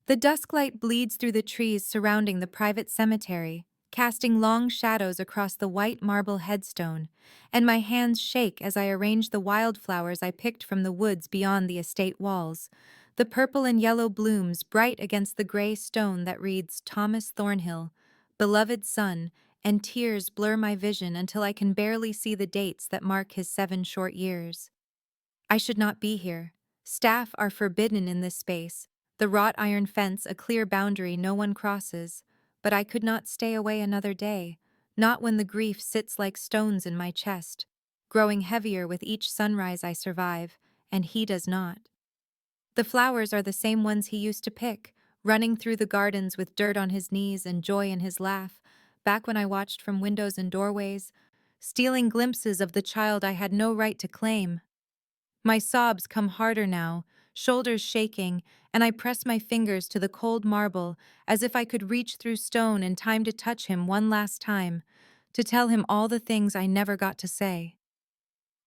The dusk light bleeds through the trees surrounding the private cemetery, casting long shadows across the white marble headstone, and my hands shake as I arrange the wildflowers I picked from the woods beyond the estate walls. The purple and yellow blooms bright against the gray stone that reads Thomas Thornhill, beloved son, and tears blur my vision until I can barely see the dates that mark his 7 short years. I should not be here. Staff are forbidden in this space, the wrought iron fence a clear boundary no one crosses, but I could not stay away another day, not when the grief sits like stones in my chest, growing heavier with each sunrise I survive, and he does not. The flowers are the same ones he used to pick, running through the gardens with dirt on his knees and joy in his laugh, back when I watched from windows and doorways, stealing glimpses of the child I had no right to claim. My sobs come harder now, shoulders shaking, and I press my fingers to the cold marble as if I could reach through stone in time to touch him one last time, to tell him all the things I never got to say.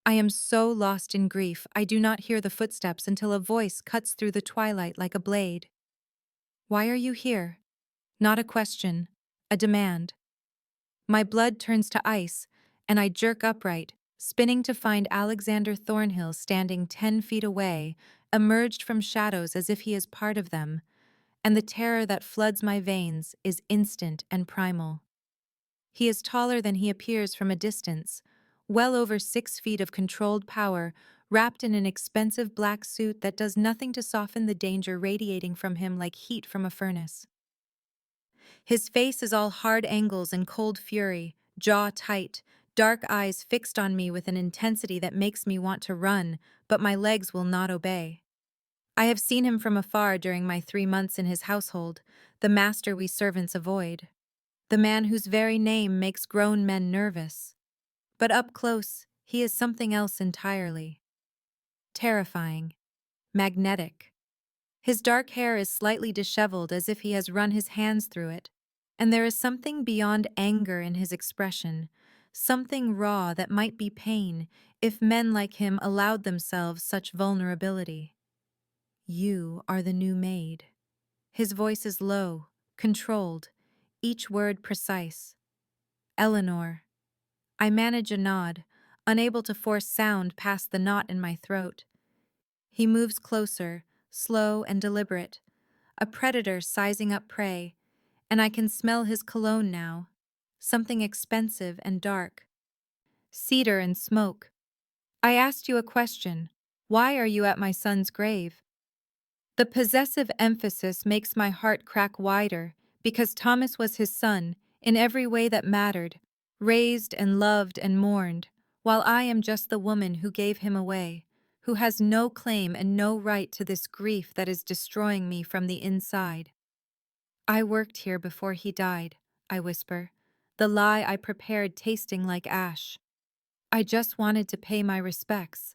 I am so lost in grief I do not hear the footsteps until a voice cuts through the twilight like a blade. Why are you here? Not a question, a demand. My blood turns to ice, and I jerk upright, spinning to find Alexander Thornhill standing 10 feet away, emerged from shadows as if he is part of them, and the terror that floods my veins is instant and primal. He is taller than he appears from a distance, well over 6 feet of controlled power, wrapped in an expensive black suit that does nothing to soften the danger radiating from him like heat from a furnace. His face is all hard angles and cold fury, jaw tight, dark eyes fixed on me with an intensity that makes me want to run, but my legs will not obey. I have seen him from afar during my 3 months in his household, the master we servants avoid, the man whose very name makes grown men nervous. But up close, he is something else entirely. Terrifying. Magnetic. His dark hair is slightly disheveled as if he has run his hands through it, and there is something beyond anger in his expression, something raw that might be pain if men like him allowed themselves such vulnerability. You are the new maid. His voice is low, controlled, each word precise. Eleanor. I manage a nod, unable to force sound past the knot in my throat. He moves closer, slow and deliberate, a predator sizing up prey, and I can smell his cologne now, something expensive and dark. Cedar and smoke. I asked you a question. Why are you at my son's grave? The possessive emphasis makes my heart crack wider, because Thomas was his son, in every way that mattered, raised and loved and mourned, while I am just the woman who gave him away, who has no claim and no right to this grief that is destroying me from the inside. I worked here before he died, I whisper, the lie I prepared tasting like ash. I just wanted to pay my respects.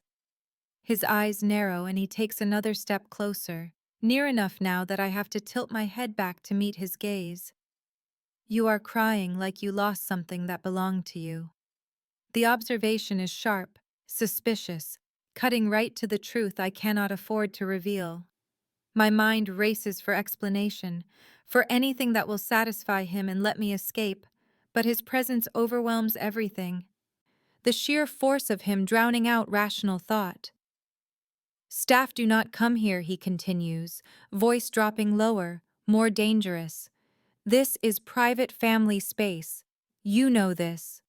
His eyes narrow and he takes another step closer, near enough now that I have to tilt my head back to meet his gaze. You are crying like you lost something that belonged to you. The observation is sharp, suspicious, cutting right to the truth I cannot afford to reveal. My mind races for explanation, for anything that will satisfy him and let me escape, but his presence overwhelms everything. The sheer force of him drowning out rational thought. Staff do not come here, he continues, voice dropping lower, more dangerous. This is private family space. You know this.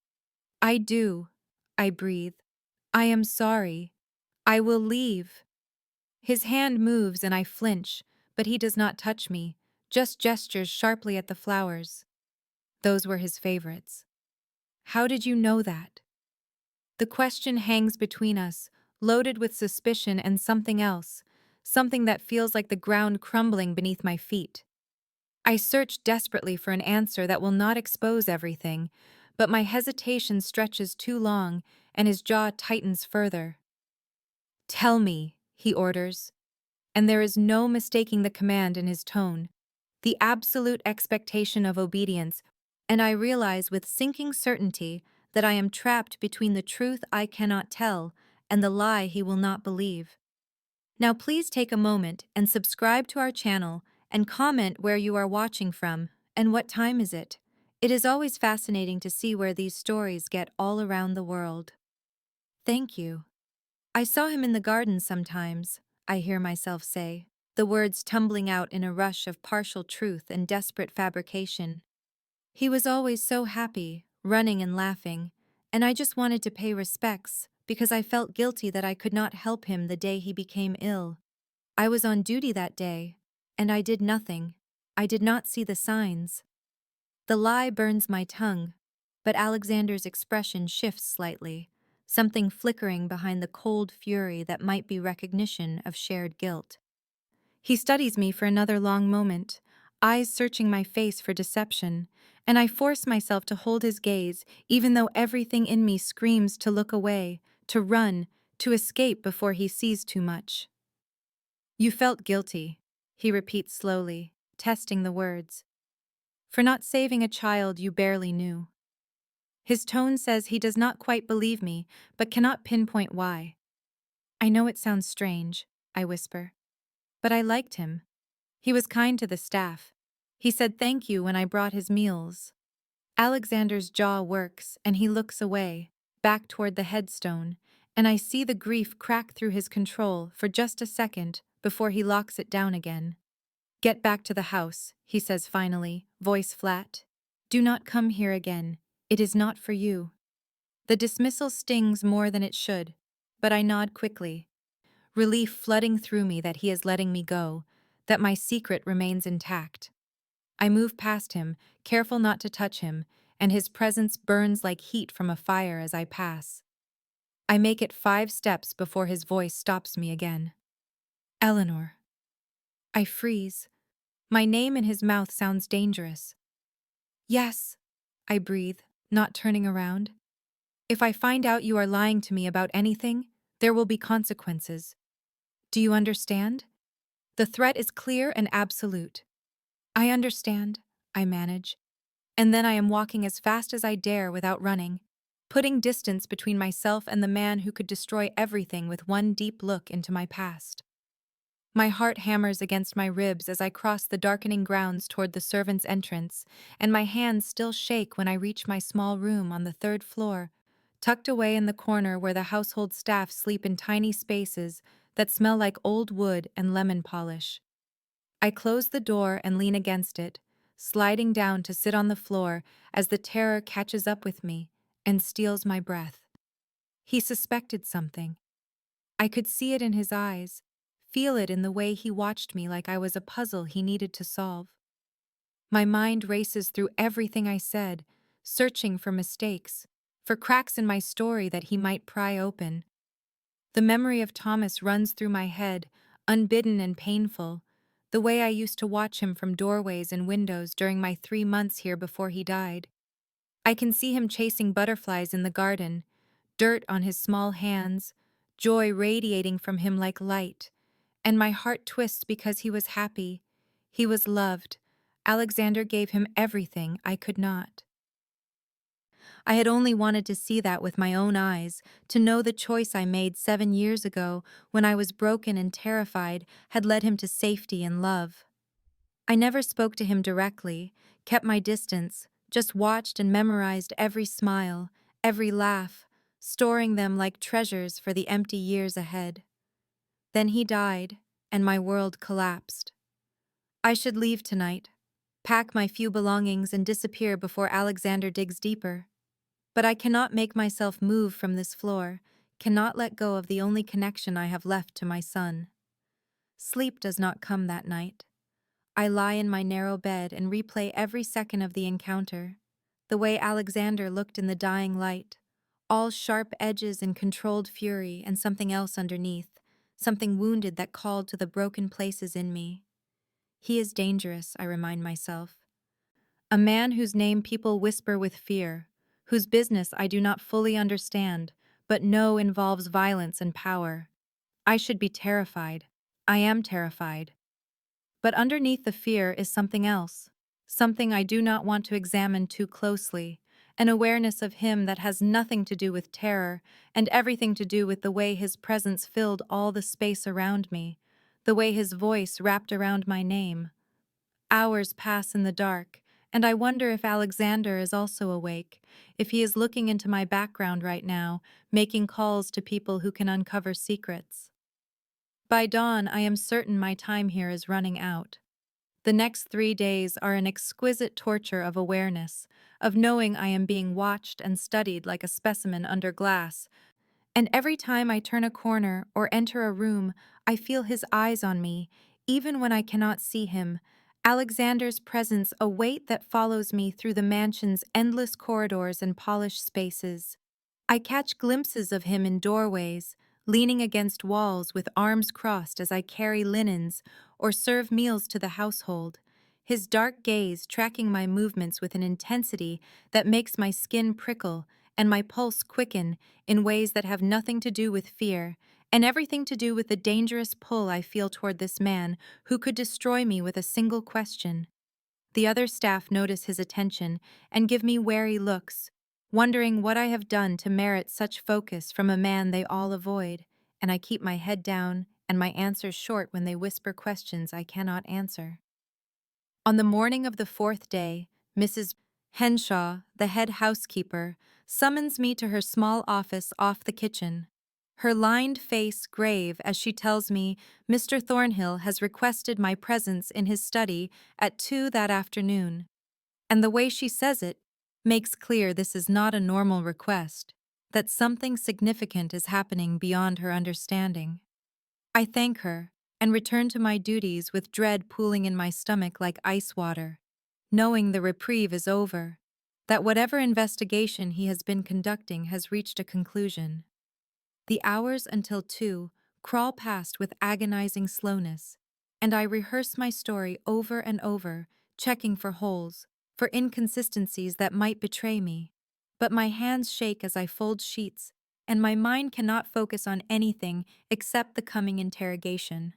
I do. I breathe. I am sorry. I will leave. His hand moves and I flinch, but he does not touch me, just gestures sharply at the flowers. Those were his favorites. How did you know that? The question hangs between us, loaded with suspicion and something else, something that feels like the ground crumbling beneath my feet. I search desperately for an answer that will not expose everything, but my hesitation stretches too long and his jaw tightens further. Tell me, he orders, and there is no mistaking the command in his tone, the absolute expectation of obedience, and I realize with sinking certainty that I am trapped between the truth I cannot tell and the lie he will not believe. Now please take a moment and subscribe to our channel and comment where you are watching from and what time is it. It is always fascinating to see where these stories get all around the world. Thank you. I saw him in the garden sometimes, I hear myself say, the words tumbling out in a rush of partial truth and desperate fabrication. He was always so happy, running and laughing, and I just wanted to pay respects because I felt guilty that I could not help him the day he became ill. I was on duty that day, and I did nothing. I did not see the signs. The lie burns my tongue, but Alexander's expression shifts slightly, something flickering behind the cold fury that might be recognition of shared guilt. He studies me for another long moment, eyes searching my face for deception, and I force myself to hold his gaze even though everything in me screams to look away, to run, to escape before he sees too much. You felt guilty, he repeats slowly, testing the words, for not saving a child you barely knew. His tone says he does not quite believe me, but cannot pinpoint why. I know it sounds strange, I whisper, but I liked him. He was kind to the staff. He said thank you when I brought his meals. Alexander's jaw works and he looks away, back toward the headstone, and I see the grief crack through his control for just a second before he locks it down again. Get back to the house, he says finally, voice flat. Do not come here again. It is not for you. The dismissal stings more than it should, but I nod quickly, relief flooding through me that he is letting me go, that my secret remains intact. I move past him, careful not to touch him, and his presence burns like heat from a fire as I pass. I make it 5 steps before his voice stops me again. Eleanor. I freeze. My name in his mouth sounds dangerous. Yes, I breathe, not turning around. If I find out you are lying to me about anything, there will be consequences. Do you understand? The threat is clear and absolute. I understand, I manage. And then I am walking as fast as I dare without running, putting distance between myself and the man who could destroy everything with one deep look into my past. My heart hammers against my ribs as I cross the darkening grounds toward the servants' entrance, and my hands still shake when I reach my small room on the 3rd floor, tucked away in the corner where the household staff sleep in tiny spaces that smell like old wood and lemon polish. I close the door and lean against it, sliding down to sit on the floor as the terror catches up with me and steals my breath. He suspected something. I could see it in his eyes, feel it in the way he watched me like I was a puzzle he needed to solve. My mind races through everything I said, searching for mistakes, for cracks in my story that he might pry open. The memory of Thomas runs through my head, unbidden and painful, the way I used to watch him from doorways and windows during my 3 months here before he died. I can see him chasing butterflies in the garden, dirt on his small hands, joy radiating from him like light, and my heart twists because he was happy. He was loved. Alexander gave him everything I could not. I had only wanted to see that with my own eyes, to know the choice I made 7 years ago, when I was broken and terrified, had led him to safety and love. I never spoke to him directly, kept my distance, just watched and memorized every smile, every laugh, storing them like treasures for the empty years ahead. Then he died, and my world collapsed. I should leave tonight, pack my few belongings and disappear before Alexander digs deeper. But I cannot make myself move from this floor, cannot let go of the only connection I have left to my son. Sleep does not come that night. I lie in my narrow bed and replay every second of the encounter, the way Alexander looked in the dying light, all sharp edges and controlled fury, and something else underneath, something wounded that called to the broken places in me. He is dangerous, I remind myself. A man whose name people whisper with fear, whose business I do not fully understand, but know involves violence and power. I should be terrified. I am terrified. But underneath the fear is something else, something I do not want to examine too closely, an awareness of him that has nothing to do with terror and everything to do with the way his presence filled all the space around me, the way his voice wrapped around my name, Hours pass in the dark, and I wonder if Alexander is also awake, if he is looking into my background right now, making calls to people who can uncover secrets. By dawn, I am certain my time here is running out. The next 3 days are an exquisite torture of awareness, of knowing I am being watched and studied like a specimen under glass, and every time I turn a corner or enter a room, I feel his eyes on me, even when I cannot see him. Alexander's presence, a weight that follows me through the mansion's endless corridors and polished spaces. I catch glimpses of him in doorways, leaning against walls with arms crossed as I carry linens or serve meals to the household, his dark gaze tracking my movements with an intensity that makes my skin prickle and my pulse quicken in ways that have nothing to do with fear and everything to do with the dangerous pull I feel toward this man who could destroy me with a single question. The other staff notice his attention and give me wary looks, wondering what I have done to merit such focus from a man they all avoid, and I keep my head down and my answers short when they whisper questions I cannot answer. On the morning of the fourth day, Mrs. Henshaw, the head housekeeper, summons me to her small office off the kitchen. Her lined face grave as she tells me Mr. Thornhill has requested my presence in his study at 2 that afternoon. And the way she says it makes clear this is not a normal request, that something significant is happening beyond her understanding. I thank her and return to my duties with dread pooling in my stomach like ice water, knowing the reprieve is over, that whatever investigation he has been conducting has reached a conclusion. The hours until 2 crawl past with agonizing slowness, and I rehearse my story over and over, checking for holes, for inconsistencies that might betray me. But my hands shake as I fold sheets, and my mind cannot focus on anything except the coming interrogation.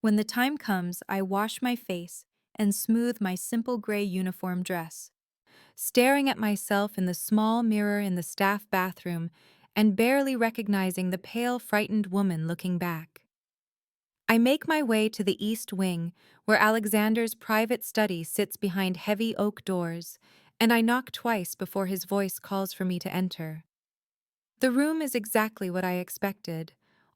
When the time comes, I wash my face and smooth my simple gray uniform dress, staring at myself in the small mirror in the staff bathroom and barely recognizing the pale, frightened woman looking back. I make my way to the east wing, where Alexander's private study sits behind heavy oak doors, and I knock twice before his voice calls for me to enter. The room is exactly what I expected.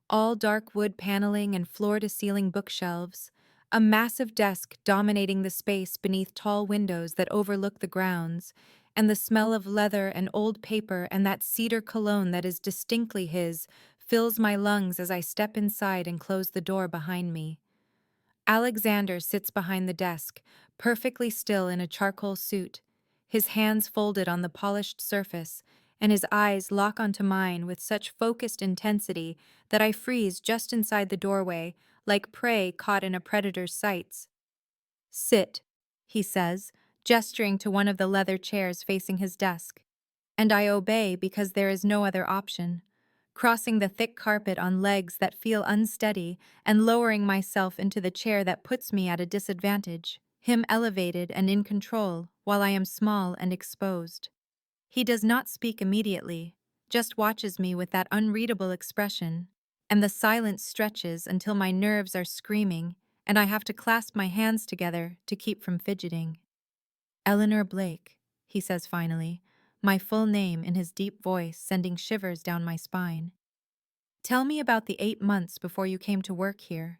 All dark wood paneling and floor-to-ceiling bookshelves, a massive desk dominating the space beneath tall windows that overlook the grounds, and the smell of leather and old paper and that cedar cologne that is distinctly his fills my lungs as I step inside and close the door behind me. Alexander sits behind the desk, perfectly still in a charcoal suit, his hands folded on the polished surface, and his eyes lock onto mine with such focused intensity that I freeze just inside the doorway, like prey caught in a predator's sights. "Sit," he says, gesturing to one of the leather chairs facing his desk. And I obey because there is no other option. Crossing the thick carpet on legs that feel unsteady and lowering myself into the chair that puts me at a disadvantage, him elevated and in control while I am small and exposed. He does not speak immediately, just watches me with that unreadable expression, and the silence stretches until my nerves are screaming and I have to clasp my hands together to keep from fidgeting. "Eleanor Blake," he says finally, my full name in his deep voice sending shivers down my spine. "Tell me about the 8 months before you came to work here.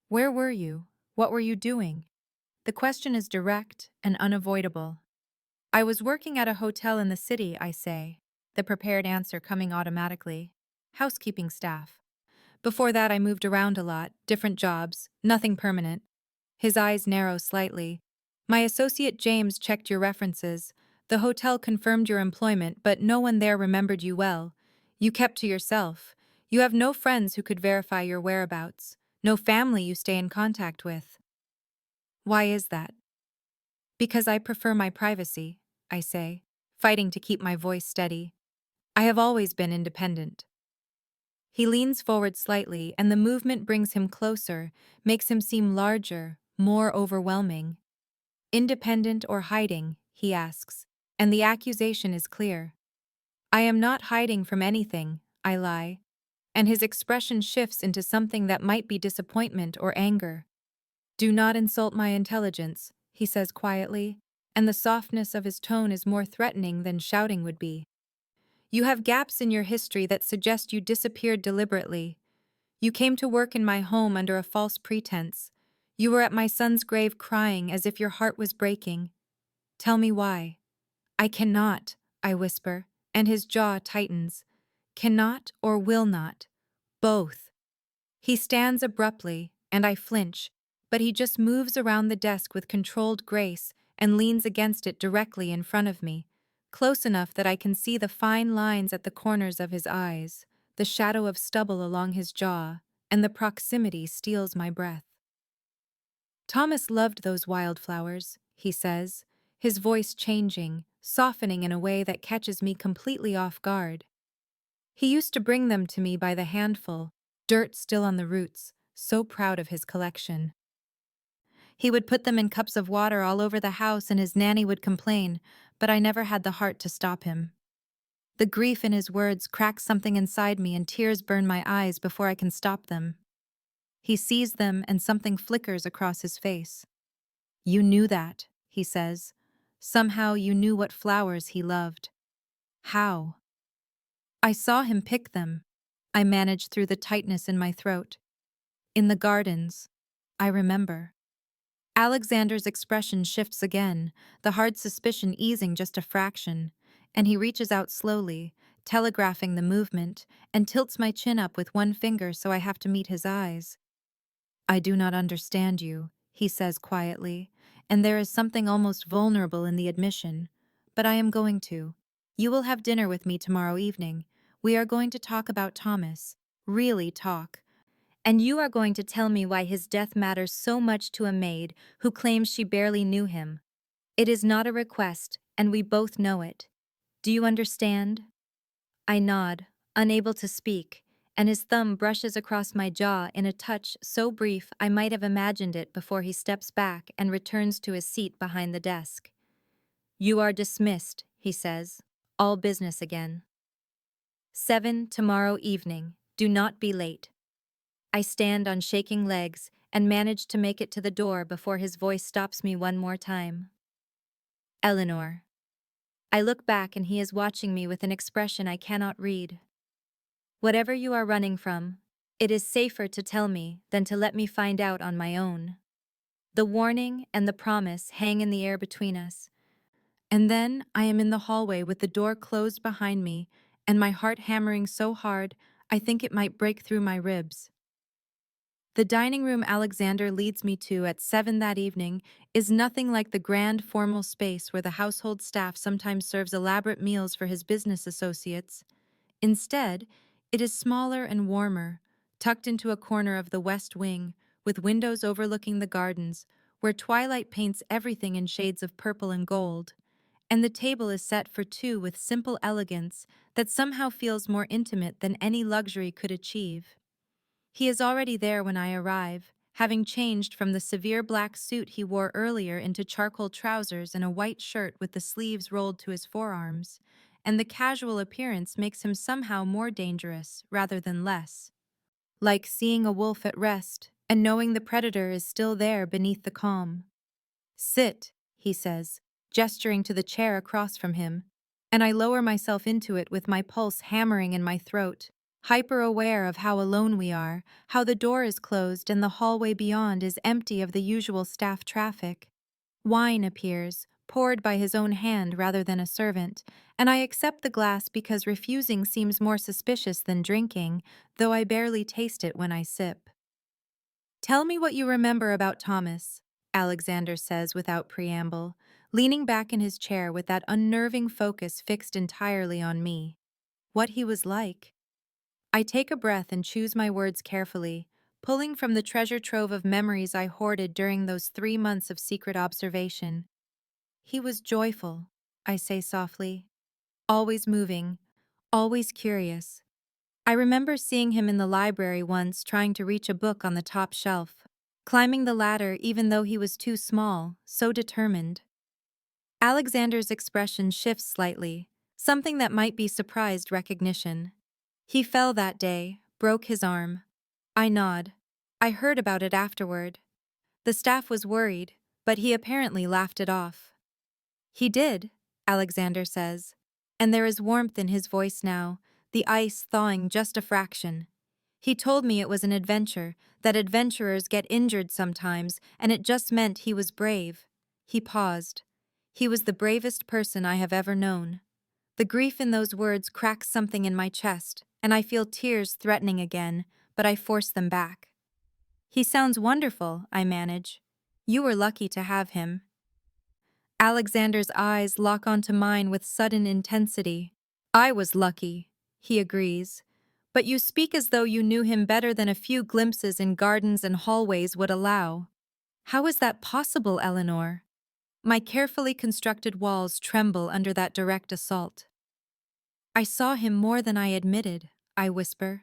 Where were you? What were you doing?" The question is direct and unavoidable. "I was working at a hotel in the city," I say, the prepared answer coming automatically. "Housekeeping staff. Before that I moved around a lot, different jobs, nothing permanent." His eyes narrow slightly. "My associate James checked your references. The hotel confirmed your employment, but no one there remembered you well. You kept to yourself. You have no friends who could verify your whereabouts. No family you stay in contact with." "Why is that?" "Because I prefer my privacy," I say, fighting to keep my voice steady. "I have always been independent." He leans forward slightly, and the movement brings him closer, makes him seem larger, more overwhelming. "Independent or hiding?" he asks, and the accusation is clear. "I am not hiding from anything," I lie, and his expression shifts into something that might be disappointment or anger. "Do not insult my intelligence," he says quietly, and the softness of his tone is more threatening than shouting would be. You have gaps in your history that suggest you disappeared deliberately. You came to work in my home under a false pretense. You were at my son's grave crying as if your heart was breaking. Tell me why. I cannot, I whisper, and his jaw tightens. Cannot or will not. Both. He stands abruptly, and I flinch, but he just moves around the desk with controlled grace and leans against it directly in front of me, close enough that I can see the fine lines at the corners of his eyes, the shadow of stubble along his jaw, and the proximity steals my breath. Thomas loved those wildflowers, he says, his voice changing, softening in a way that catches me completely off guard. He used to bring them to me by the handful, dirt still on the roots, so proud of his collection. He would put them in cups of water all over the house and his nanny would complain, but I never had the heart to stop him. The grief in his words cracks something inside me and tears burn my eyes before I can stop them. He sees them and something flickers across his face. You knew that, he says. Somehow you knew what flowers he loved. How? I saw him pick them. I managed through the tightness in my throat. In the gardens. I remember. Alexander's expression shifts again, the hard suspicion easing just a fraction, and he reaches out slowly, telegraphing the movement, and tilts my chin up with one finger so I have to meet his eyes. I do not understand you, he says quietly, and there is something almost vulnerable in the admission, but I am going to. You will have dinner with me tomorrow evening. We are going to talk about Thomas. Really talk. And you are going to tell me why his death matters so much to a maid who claims she barely knew him. It is not a request, and we both know it. Do you understand? I nod, unable to speak, and his thumb brushes across my jaw in a touch so brief I might have imagined it before he steps back and returns to his seat behind the desk. You are dismissed, he says. All business again. 7 tomorrow evening. Do not be late. I stand on shaking legs and manage to make it to the door before his voice stops me one more time. Eleanor. I look back and he is watching me with an expression I cannot read. Whatever you are running from, it is safer to tell me than to let me find out on my own. The warning and the promise hang in the air between us. And then I am in the hallway with the door closed behind me and my heart hammering so hard I think it might break through my ribs. The dining room Alexander leads me to at 7 that evening is nothing like the grand formal space where the household staff sometimes serves elaborate meals for his business associates. Instead, it is smaller and warmer, tucked into a corner of the west wing, with windows overlooking the gardens, where twilight paints everything in shades of purple and gold. And the table is set for two with simple elegance that somehow feels more intimate than any luxury could achieve. He is already there when I arrive, having changed from the severe black suit he wore earlier into charcoal trousers and a white shirt with the sleeves rolled to his forearms, and the casual appearance makes him somehow more dangerous rather than less. Like seeing a wolf at rest and knowing the predator is still there beneath the calm. Sit, he says, gesturing to the chair across from him, and I lower myself into it with my pulse hammering in my throat, hyper-aware of how alone we are, how the door is closed and the hallway beyond is empty of the usual staff traffic. Wine appears, poured by his own hand rather than a servant, and I accept the glass because refusing seems more suspicious than drinking, though I barely taste it when I sip. Tell me what you remember about Thomas, Alexander says without preamble, leaning back in his chair with that unnerving focus fixed entirely on me. What he was like. I take a breath and choose my words carefully, pulling from the treasure trove of memories I hoarded during those 3 months of secret observation. He was joyful, I say softly, always moving, always curious. I remember seeing him in the library once trying to reach a book on the top shelf, climbing the ladder even though he was too small, so determined. Alexander's expression shifts slightly, something that might be surprised recognition. He fell that day, broke his arm. I nod. I heard about it afterward. The staff was worried, but he apparently laughed it off. He did, Alexander says, and there is warmth in his voice now, the ice thawing just a fraction. He told me it was an adventure, that adventurers get injured sometimes, and it just meant he was brave. He paused. He was the bravest person I have ever known. The grief in those words cracks something in my chest, and I feel tears threatening again, but I force them back. He sounds wonderful, I manage. You were lucky to have him. Alexander's eyes lock onto mine with sudden intensity. I was lucky, he agrees. But you speak as though you knew him better than a few glimpses in gardens and hallways would allow. How is that possible, Eleanor? My carefully constructed walls tremble under that direct assault. I saw him more than I admitted, I whisper.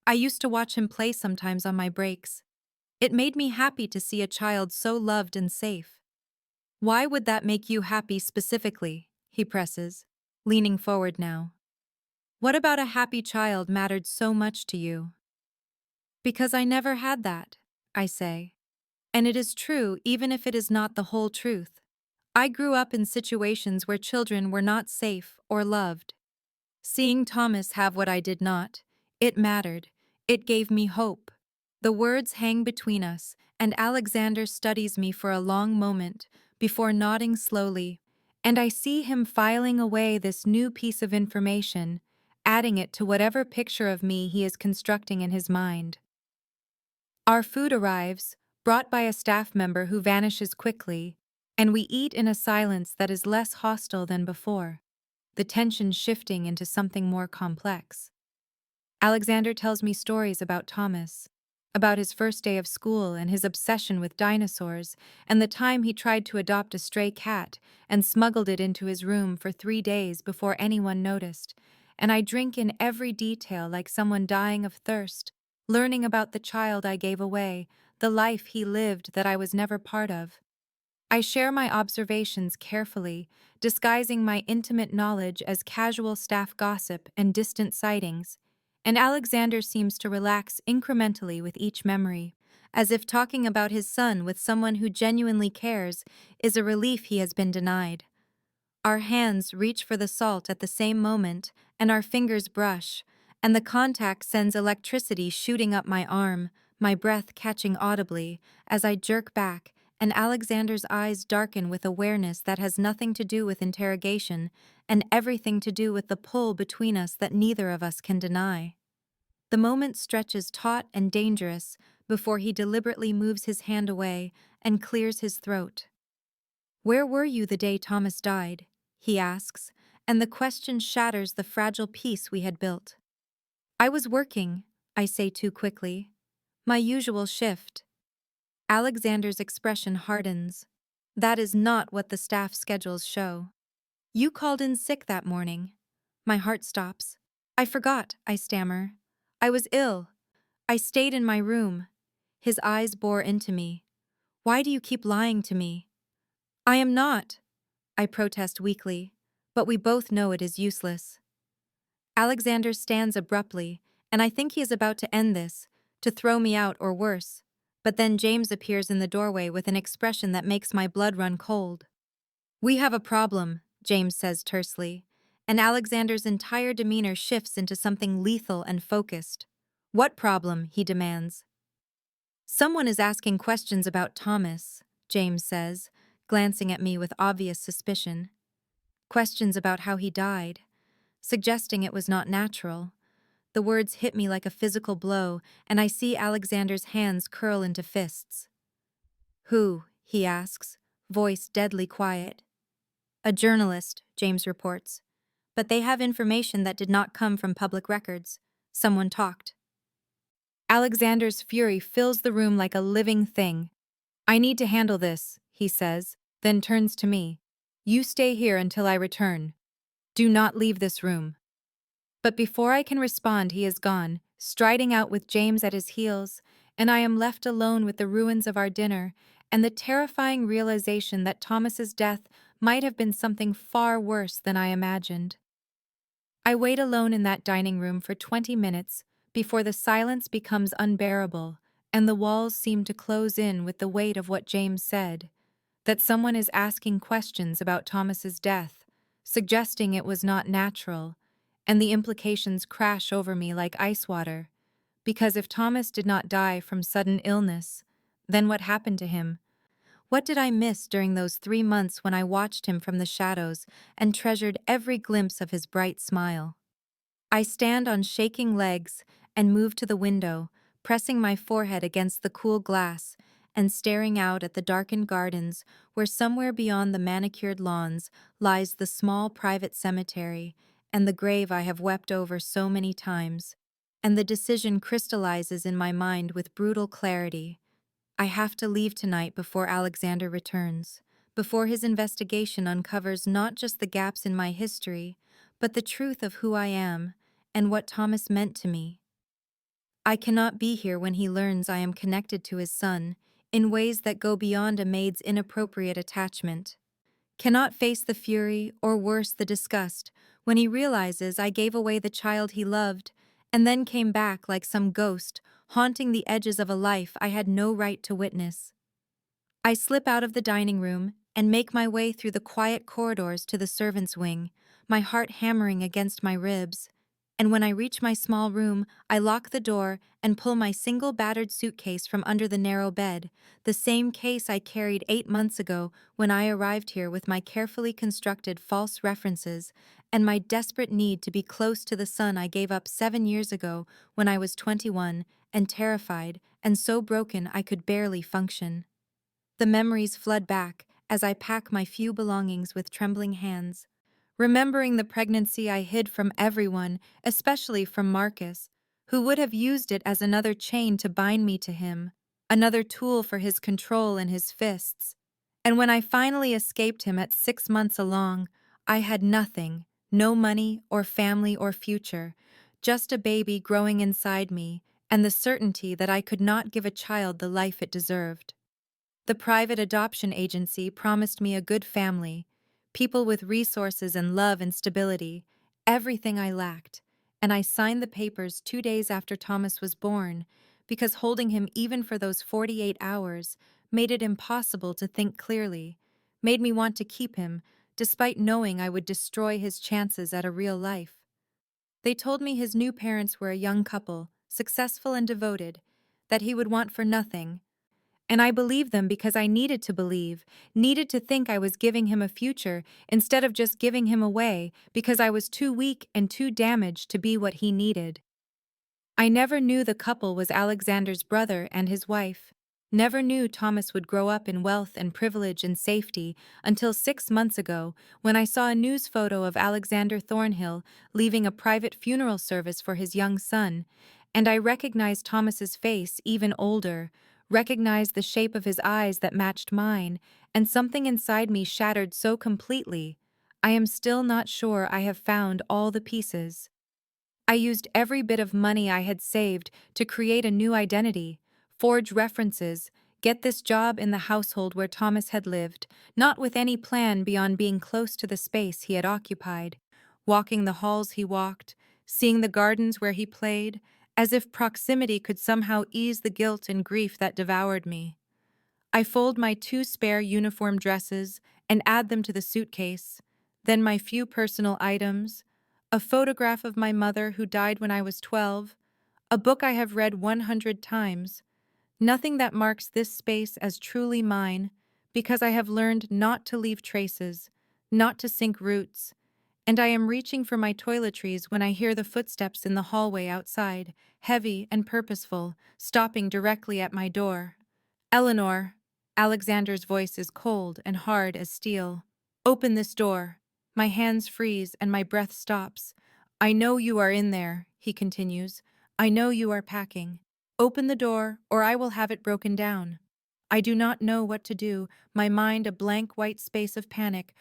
I used to watch him play sometimes on my breaks. It made me happy to see a child so loved and safe. Why would that make you happy specifically? He presses, leaning forward now. What about a happy child mattered so much to you? Because I never had that, I say. And it is true even if it is not the whole truth. I grew up in situations where children were not safe or loved. Seeing Thomas have what I did not, it mattered. It gave me hope. The words hang between us, and Alexander studies me for a long moment before nodding slowly, and I see him filing away this new piece of information, adding it to whatever picture of me he is constructing in his mind. Our food arrives, brought by a staff member who vanishes quickly, and we eat in a silence that is less hostile than before, the tension shifting into something more complex. Alexander tells me stories about Thomas, about his first day of school and his obsession with dinosaurs, and the time he tried to adopt a stray cat and smuggled it into his room for 3 days before anyone noticed, and I drink in every detail like someone dying of thirst, learning about the child I gave away, the life he lived that I was never part of. I share my observations carefully, disguising my intimate knowledge as casual staff gossip and distant sightings, and Alexander seems to relax incrementally with each memory, as if talking about his son with someone who genuinely cares is a relief he has been denied. Our hands reach for the salt at the same moment, and our fingers brush, and the contact sends electricity shooting up my arm, my breath catching audibly, as I jerk back, and Alexander's eyes darken with awareness that has nothing to do with interrogation, and everything to do with the pull between us that neither of us can deny. The moment stretches taut and dangerous before he deliberately moves his hand away and clears his throat. "Where were you the day Thomas died?" he asks, and the question shatters the fragile peace we had built. "I was working," I say too quickly. "My usual shift." Alexander's expression hardens. That is not what the staff schedules show. "You called in sick that morning." My heart stops. "I forgot," I stammer. "I was ill. I stayed in my room." His eyes bore into me. "Why do you keep lying to me?" "I am not," I protest weakly, but we both know it is useless. Alexander stands abruptly, and I think he is about to end this, to throw me out or worse. But then James appears in the doorway with an expression that makes my blood run cold. "We have a problem," James says tersely, and Alexander's entire demeanor shifts into something lethal and focused. "What problem?" he demands. "Someone is asking questions about Thomas," James says, glancing at me with obvious suspicion. Questions about how he died, suggesting it was not natural. The words hit me like a physical blow, and I see Alexander's hands curl into fists. "Who?" he asks, voice deadly quiet. "A journalist," James reports. "But they have information that did not come from public records. Someone talked." Alexander's fury fills the room like a living thing. "I need to handle this," he says, then turns to me. "You stay here until I return. Do not leave this room." But before I can respond, he is gone, striding out with James at his heels, and I am left alone with the ruins of our dinner and the terrifying realization that Thomas's death might have been something far worse than I imagined. I wait alone in that dining room for 20 minutes before the silence becomes unbearable and the walls seem to close in with the weight of what James said. that someone is asking questions about Thomas's death, suggesting it was not natural, and the implications crash over me like ice water. Because if Thomas did not die from sudden illness, then what happened to him? What did I miss during those 3 months when I watched him from the shadows and treasured every glimpse of his bright smile? I stand on shaking legs and move to the window, pressing my forehead against the cool glass and staring out at the darkened gardens where somewhere beyond the manicured lawns lies the small private cemetery and the grave I have wept over so many times. And the decision crystallizes in my mind with brutal clarity. I have to leave tonight before Alexander returns, before his investigation uncovers not just the gaps in my history, but the truth of who I am and what Thomas meant to me. I cannot be here when he learns I am connected to his son in ways that go beyond a maid's inappropriate attachment. Cannot face the fury, or worse, the disgust, when he realizes I gave away the child he loved and then came back like some ghost, haunting the edges of a life I had no right to witness. I slip out of the dining room and make my way through the quiet corridors to the servants' wing, my heart hammering against my ribs. And when I reach my small room, I lock the door and pull my single battered suitcase from under the narrow bed, the same case I carried 8 months ago when I arrived here with my carefully constructed false references and my desperate need to be close to the son I gave up 7 years ago when I was 21 and terrified and so broken I could barely function. The memories flood back as I pack my few belongings with trembling hands. Remembering the pregnancy I hid from everyone, especially from Marcus, who would have used it as another chain to bind me to him, another tool for his control and his fists. And when I finally escaped him at 6 months along, I had nothing, no money or family or future, just a baby growing inside me and the certainty that I could not give a child the life it deserved. The private adoption agency promised me a good family, people with resources and love and stability, everything I lacked, and I signed the papers 2 days after Thomas was born, because holding him even for those 48 hours made it impossible to think clearly, made me want to keep him, despite knowing I would destroy his chances at a real life. They told me his new parents were a young couple, successful and devoted, that he would want for nothing. And I believed them because I needed to believe, needed to think I was giving him a future instead of just giving him away because I was too weak and too damaged to be what he needed. I never knew the couple was Alexander's brother and his wife. Never knew Thomas would grow up in wealth and privilege and safety until 6 months ago when I saw a news photo of Alexander Thornhill leaving a private funeral service for his young son, and I recognized Thomas's face even older, recognized the shape of his eyes that matched mine, and something inside me shattered so completely, I am still not sure I have found all the pieces. I used every bit of money I had saved to create a new identity, forge references, get this job in the household where Thomas had lived, not with any plan beyond being close to the space he had occupied, walking the halls he walked, seeing the gardens where he played, as if proximity could somehow ease the guilt and grief that devoured me. I fold my 2 spare uniform dresses and add them to the suitcase, then my few personal items, a photograph of my mother who died when I was 12, a book I have read 100 times, nothing that marks this space as truly mine, because I have learned not to leave traces, not to sink roots, and I am reaching for my toiletries when I hear the footsteps in the hallway outside, heavy and purposeful, stopping directly at my door. Eleanor. Alexander's voice is cold and hard as steel. Open this door. My hands freeze and my breath stops. I know you are in there, he continues. I know you are packing. Open the door, or I will have it broken down. I do not know what to do, my mind a blank white space of panic,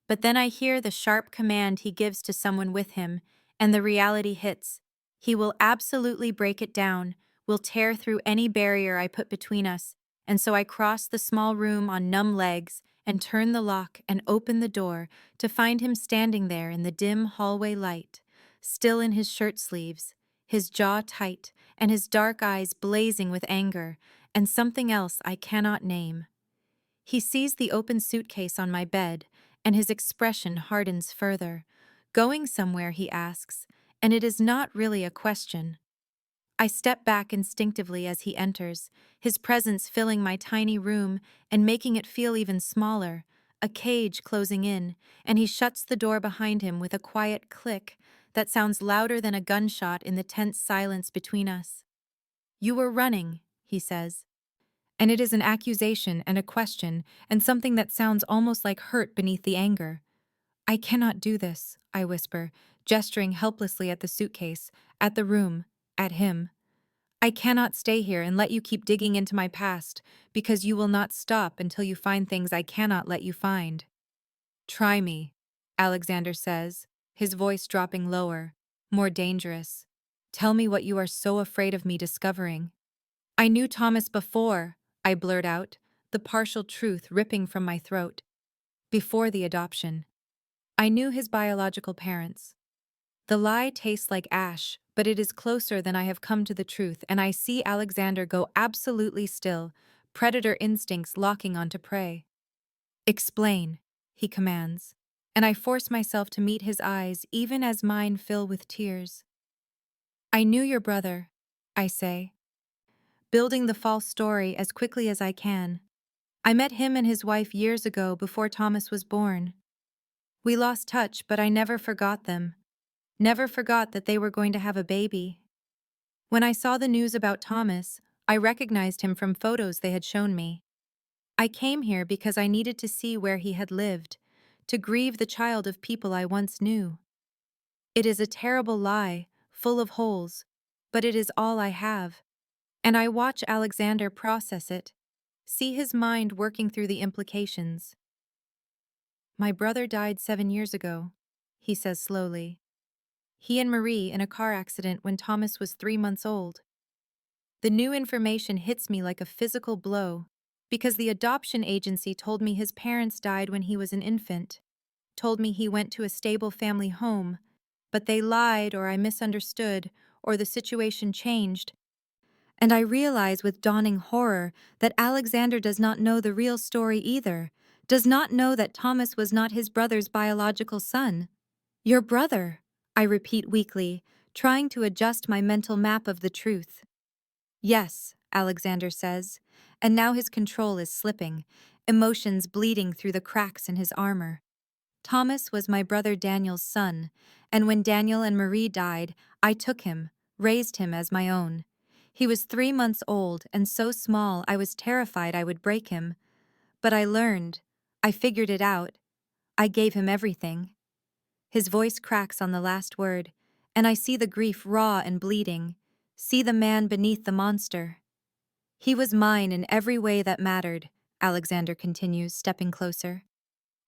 but then I hear the sharp command he gives to someone with him, and the reality hits. He will absolutely break it down, will tear through any barrier I put between us, and so I cross the small room on numb legs and turn the lock and open the door to find him standing there in the dim hallway light, still in his shirt sleeves, his jaw tight and his dark eyes blazing with anger and something else I cannot name. He sees the open suitcase on my bed, and his expression hardens further. Going somewhere, he asks, and it is not really a question. I step back instinctively as he enters, his presence filling my tiny room and making it feel even smaller, a cage closing in, and he shuts the door behind him with a quiet click that sounds louder than a gunshot in the tense silence between us. "You were running," he says. And it is an accusation and a question, and something that sounds almost like hurt beneath the anger. "I cannot do this," I whisper, gesturing helplessly at the suitcase, at the room, at him. "I cannot stay here and let you keep digging into my past, because you will not stop until you find things I cannot let you find." "Try me," Alexander says, his voice dropping lower, more dangerous. "Tell me what you are so afraid of me discovering." "I knew Thomas before," I blurt out, the partial truth ripping from my throat. "Before the adoption. I knew his biological parents." The lie tastes like ash, but it is closer than I have come to the truth, and I see Alexander go absolutely still, predator instincts locking onto prey. "Explain," he commands, and I force myself to meet his eyes even as mine fill with tears. "I knew your brother," I say, building the false story as quickly as I can. "I met him and his wife years ago before Thomas was born. We lost touch, but I never forgot them. Never forgot that they were going to have a baby. When I saw the news about Thomas, I recognized him from photos they had shown me. I came here because I needed to see where he had lived, to grieve the child of people I once knew. It is a terrible lie, full of holes, but it is all I have." And I watch Alexander process it, see his mind working through the implications. "My brother died 7 years ago," he says slowly. "He and Marie in a car accident when Thomas was 3 months old." The new information hits me like a physical blow, because the adoption agency told me his parents died when he was an infant, told me he went to a stable family home, but they lied or I misunderstood or the situation changed. And I realize with dawning horror that Alexander does not know the real story either, does not know that Thomas was not his brother's biological son. "Your brother," I repeat weakly, trying to adjust my mental map of the truth. "Yes," Alexander says, and now his control is slipping, emotions bleeding through the cracks in his armor. "Thomas was my brother Daniel's son, and when Daniel and Marie died, I took him, raised him as my own. He was 3 months old and so small I was terrified I would break him. But I learned. I figured it out. I gave him everything." His voice cracks on the last word, and I see the grief raw and bleeding, see the man beneath the monster. "He was mine in every way that mattered," Alexander continues, stepping closer.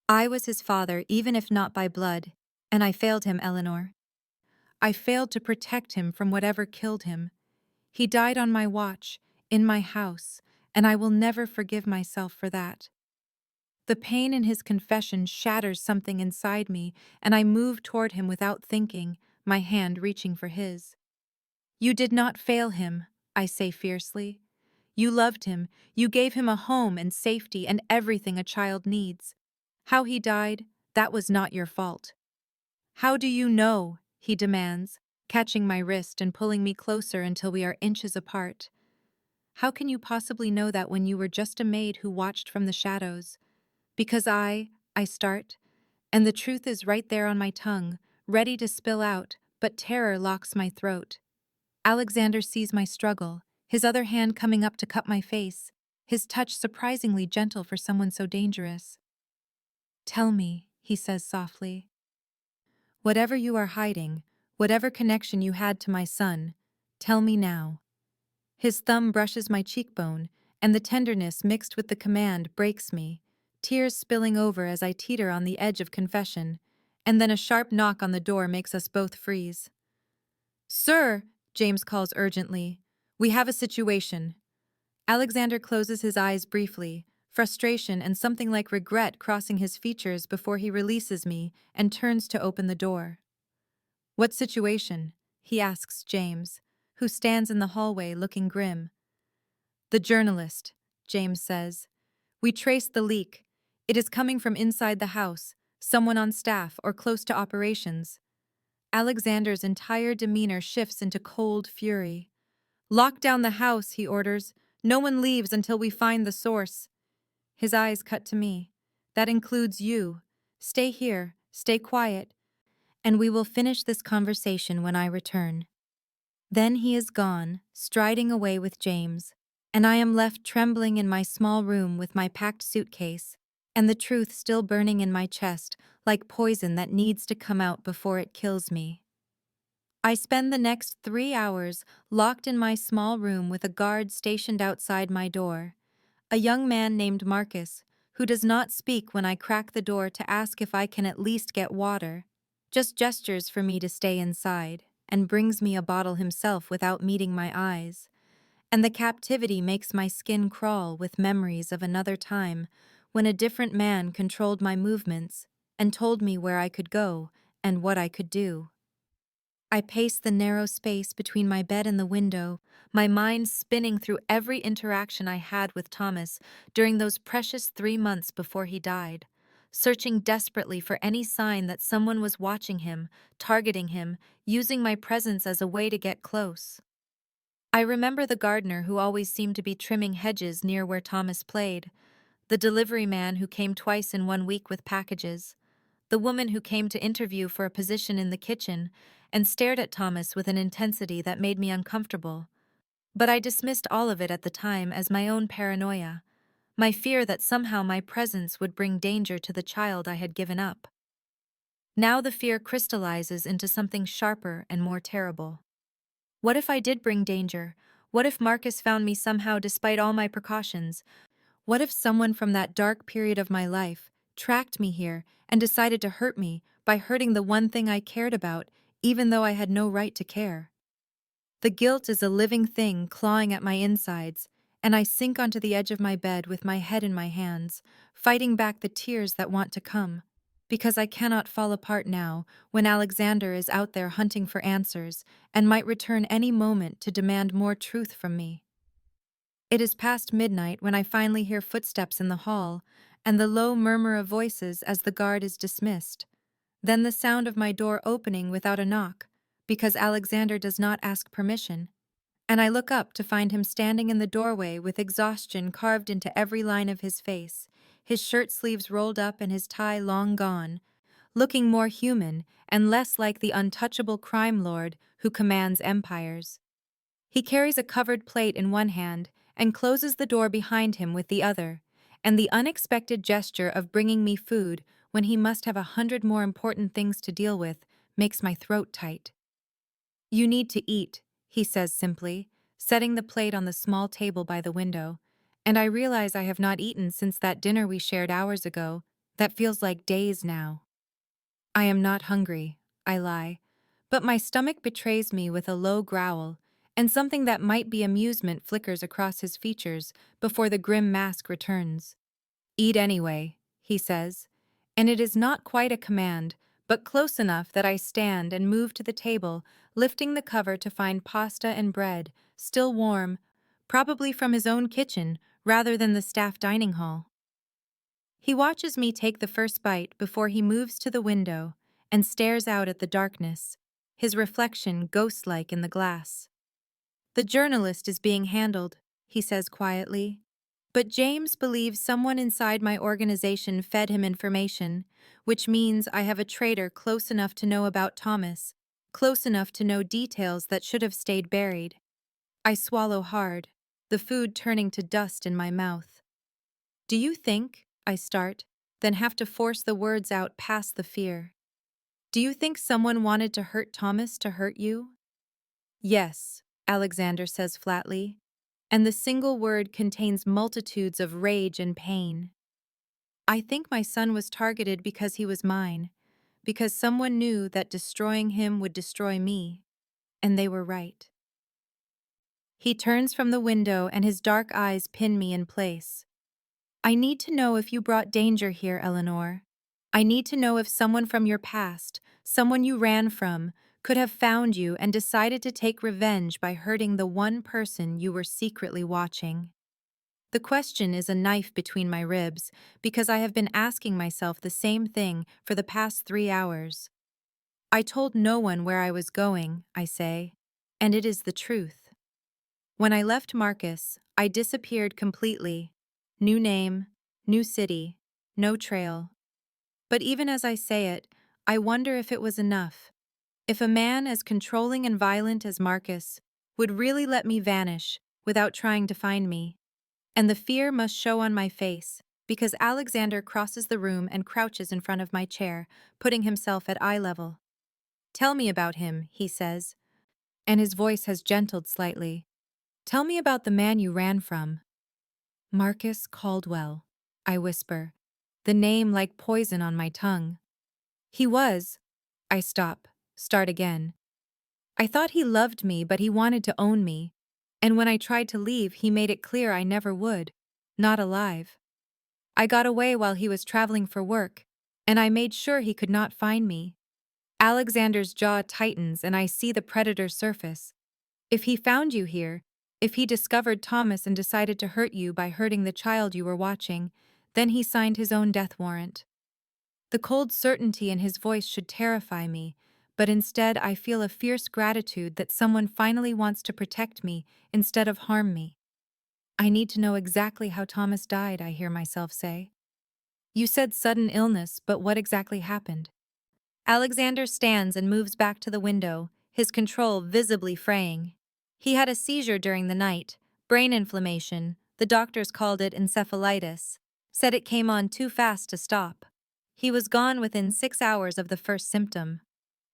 "I was his father even if not by blood, and I failed him, Eleanor. I failed to protect him from whatever killed him. He died on my watch, in my house, and I will never forgive myself for that." The pain in his confession shatters something inside me, and I move toward him without thinking, my hand reaching for his. "You did not fail him," I say fiercely. "You loved him, you gave him a home and safety and everything a child needs. How he died, that was not your fault." "How do you know?" he demands, catching my wrist and pulling me closer until we are inches apart. "How can you possibly know that when you were just a maid who watched from the shadows?" "Because I start, and the truth is right there on my tongue, ready to spill out, but terror locks my throat. Alexander sees my struggle, his other hand coming up to cup my face, his touch surprisingly gentle for someone so dangerous. "Tell me," he says softly. "Whatever you are hiding, whatever connection you had to my son, tell me now." His thumb brushes my cheekbone, and the tenderness mixed with the command breaks me, tears spilling over as I teeter on the edge of confession, and then a sharp knock on the door makes us both freeze. "Sir," James calls urgently, "we have a situation." Alexander closes his eyes briefly, frustration and something like regret crossing his features before he releases me and turns to open the door. "What situation?" he asks James, who stands in the hallway looking grim. "The journalist," James says. We trace the leak. It is coming from inside the house, someone on staff or close to operations. Alexander's entire demeanor shifts into cold fury. "Lock down the house," he orders. "No one leaves until we find the source." His eyes cut to me. "That includes you. Stay here, stay quiet, and we will finish this conversation when I return." Then he is gone, striding away with James, and I am left trembling in my small room with my packed suitcase, and the truth still burning in my chest like poison that needs to come out before it kills me. I spend the next 3 hours locked in my small room with a guard stationed outside my door, a young man named Marcus, who does not speak when I crack the door to ask if I can at least get water, just gestures for me to stay inside, and brings me a bottle himself without meeting my eyes. And the captivity makes my skin crawl with memories of another time when a different man controlled my movements and told me where I could go and what I could do. I pace the narrow space between my bed and the window, my mind spinning through every interaction I had with Thomas during those precious 3 months before he died, searching desperately for any sign that someone was watching him, targeting him, using my presence as a way to get close. I remember the gardener who always seemed to be trimming hedges near where Thomas played, the delivery man who came twice in 1 week with packages, the woman who came to interview for a position in the kitchen and stared at Thomas with an intensity that made me uncomfortable. But I dismissed all of it at the time as my own paranoia, my fear that somehow my presence would bring danger to the child I had given up. Now the fear crystallizes into something sharper and more terrible. What if I did bring danger? What if Marcus found me somehow despite all my precautions? What if someone from that dark period of my life tracked me here and decided to hurt me by hurting the one thing I cared about, even though I had no right to care? The guilt is a living thing clawing at my insides, and I sink onto the edge of my bed with my head in my hands, fighting back the tears that want to come. Because I cannot fall apart now, when Alexander is out there hunting for answers and might return any moment to demand more truth from me. It is past midnight when I finally hear footsteps in the hall and the low murmur of voices as the guard is dismissed. Then the sound of my door opening without a knock, because Alexander does not ask permission, and I look up to find him standing in the doorway with exhaustion carved into every line of his face, his shirt sleeves rolled up and his tie long gone, looking more human and less like the untouchable crime lord who commands empires. He carries a covered plate in one hand and closes the door behind him with the other, and the unexpected gesture of bringing me food when he must have 100 more important things to deal with makes my throat tight. "You need to eat," he says simply, setting the plate on the small table by the window, and I realize I have not eaten since that dinner we shared hours ago. That feels like days now. "I am not hungry," I lie, but my stomach betrays me with a low growl, and something that might be amusement flickers across his features before the grim mask returns. "Eat anyway," he says, and it is not quite a command, but close enough that I stand and move to the table, lifting the cover to find pasta and bread, still warm, probably from his own kitchen rather than the staff dining hall. He watches me take the first bite before he moves to the window and stares out at the darkness, his reflection ghost-like in the glass. "The journalist is being handled," he says quietly. "But James believes someone inside my organization fed him information, which means I have a traitor close enough to know about Thomas, close enough to know details that should have stayed buried." I swallow hard, the food turning to dust in my mouth. "Do you think," I start, then have to force the words out past the fear. "Do you think someone wanted to hurt Thomas to hurt you?" "Yes," Alexander says flatly, and the single word contains multitudes of rage and pain. "I think my son was targeted because he was mine, because someone knew that destroying him would destroy me, and they were right." He turns from the window and his dark eyes pin me in place. "I need to know if you brought danger here, Eleanor. I need to know if someone from your past, someone you ran from, could have found you and decided to take revenge by hurting the one person you were secretly watching." The question is a knife between my ribs because I have been asking myself the same thing for the past 3 hours. I told no one where I was going, I say, and it is the truth. When I left Marcus, I disappeared completely. New name, new city, no trail. But even as I say it, I wonder if it was enough. If a man as controlling and violent as Marcus would really let me vanish without trying to find me. And the fear must show on my face, because Alexander crosses the room and crouches in front of my chair, putting himself at eye level. "Tell me about him," he says, and his voice has gentled slightly. "Tell me about the man you ran from." "Marcus Caldwell," I whisper, the name like poison on my tongue. "He was." I start again. "I thought he loved me, but he wanted to own me. And when I tried to leave, he made it clear I never would. Not alive. I got away while he was traveling for work, and I made sure he could not find me." Alexander's jaw tightens and I see the predator surface. "If he found you here, if he discovered Thomas and decided to hurt you by hurting the child you were watching, then he signed his own death warrant." The cold certainty in his voice should terrify me, but instead I feel a fierce gratitude that someone finally wants to protect me instead of harm me. "I need to know exactly how Thomas died," I hear myself say. "You said sudden illness, but what exactly happened?" Alexander stands and moves back to the window, his control visibly fraying. "He had a seizure during the night, brain inflammation, the doctors called it encephalitis, said it came on too fast to stop. He was gone within 6 hours of the first symptom.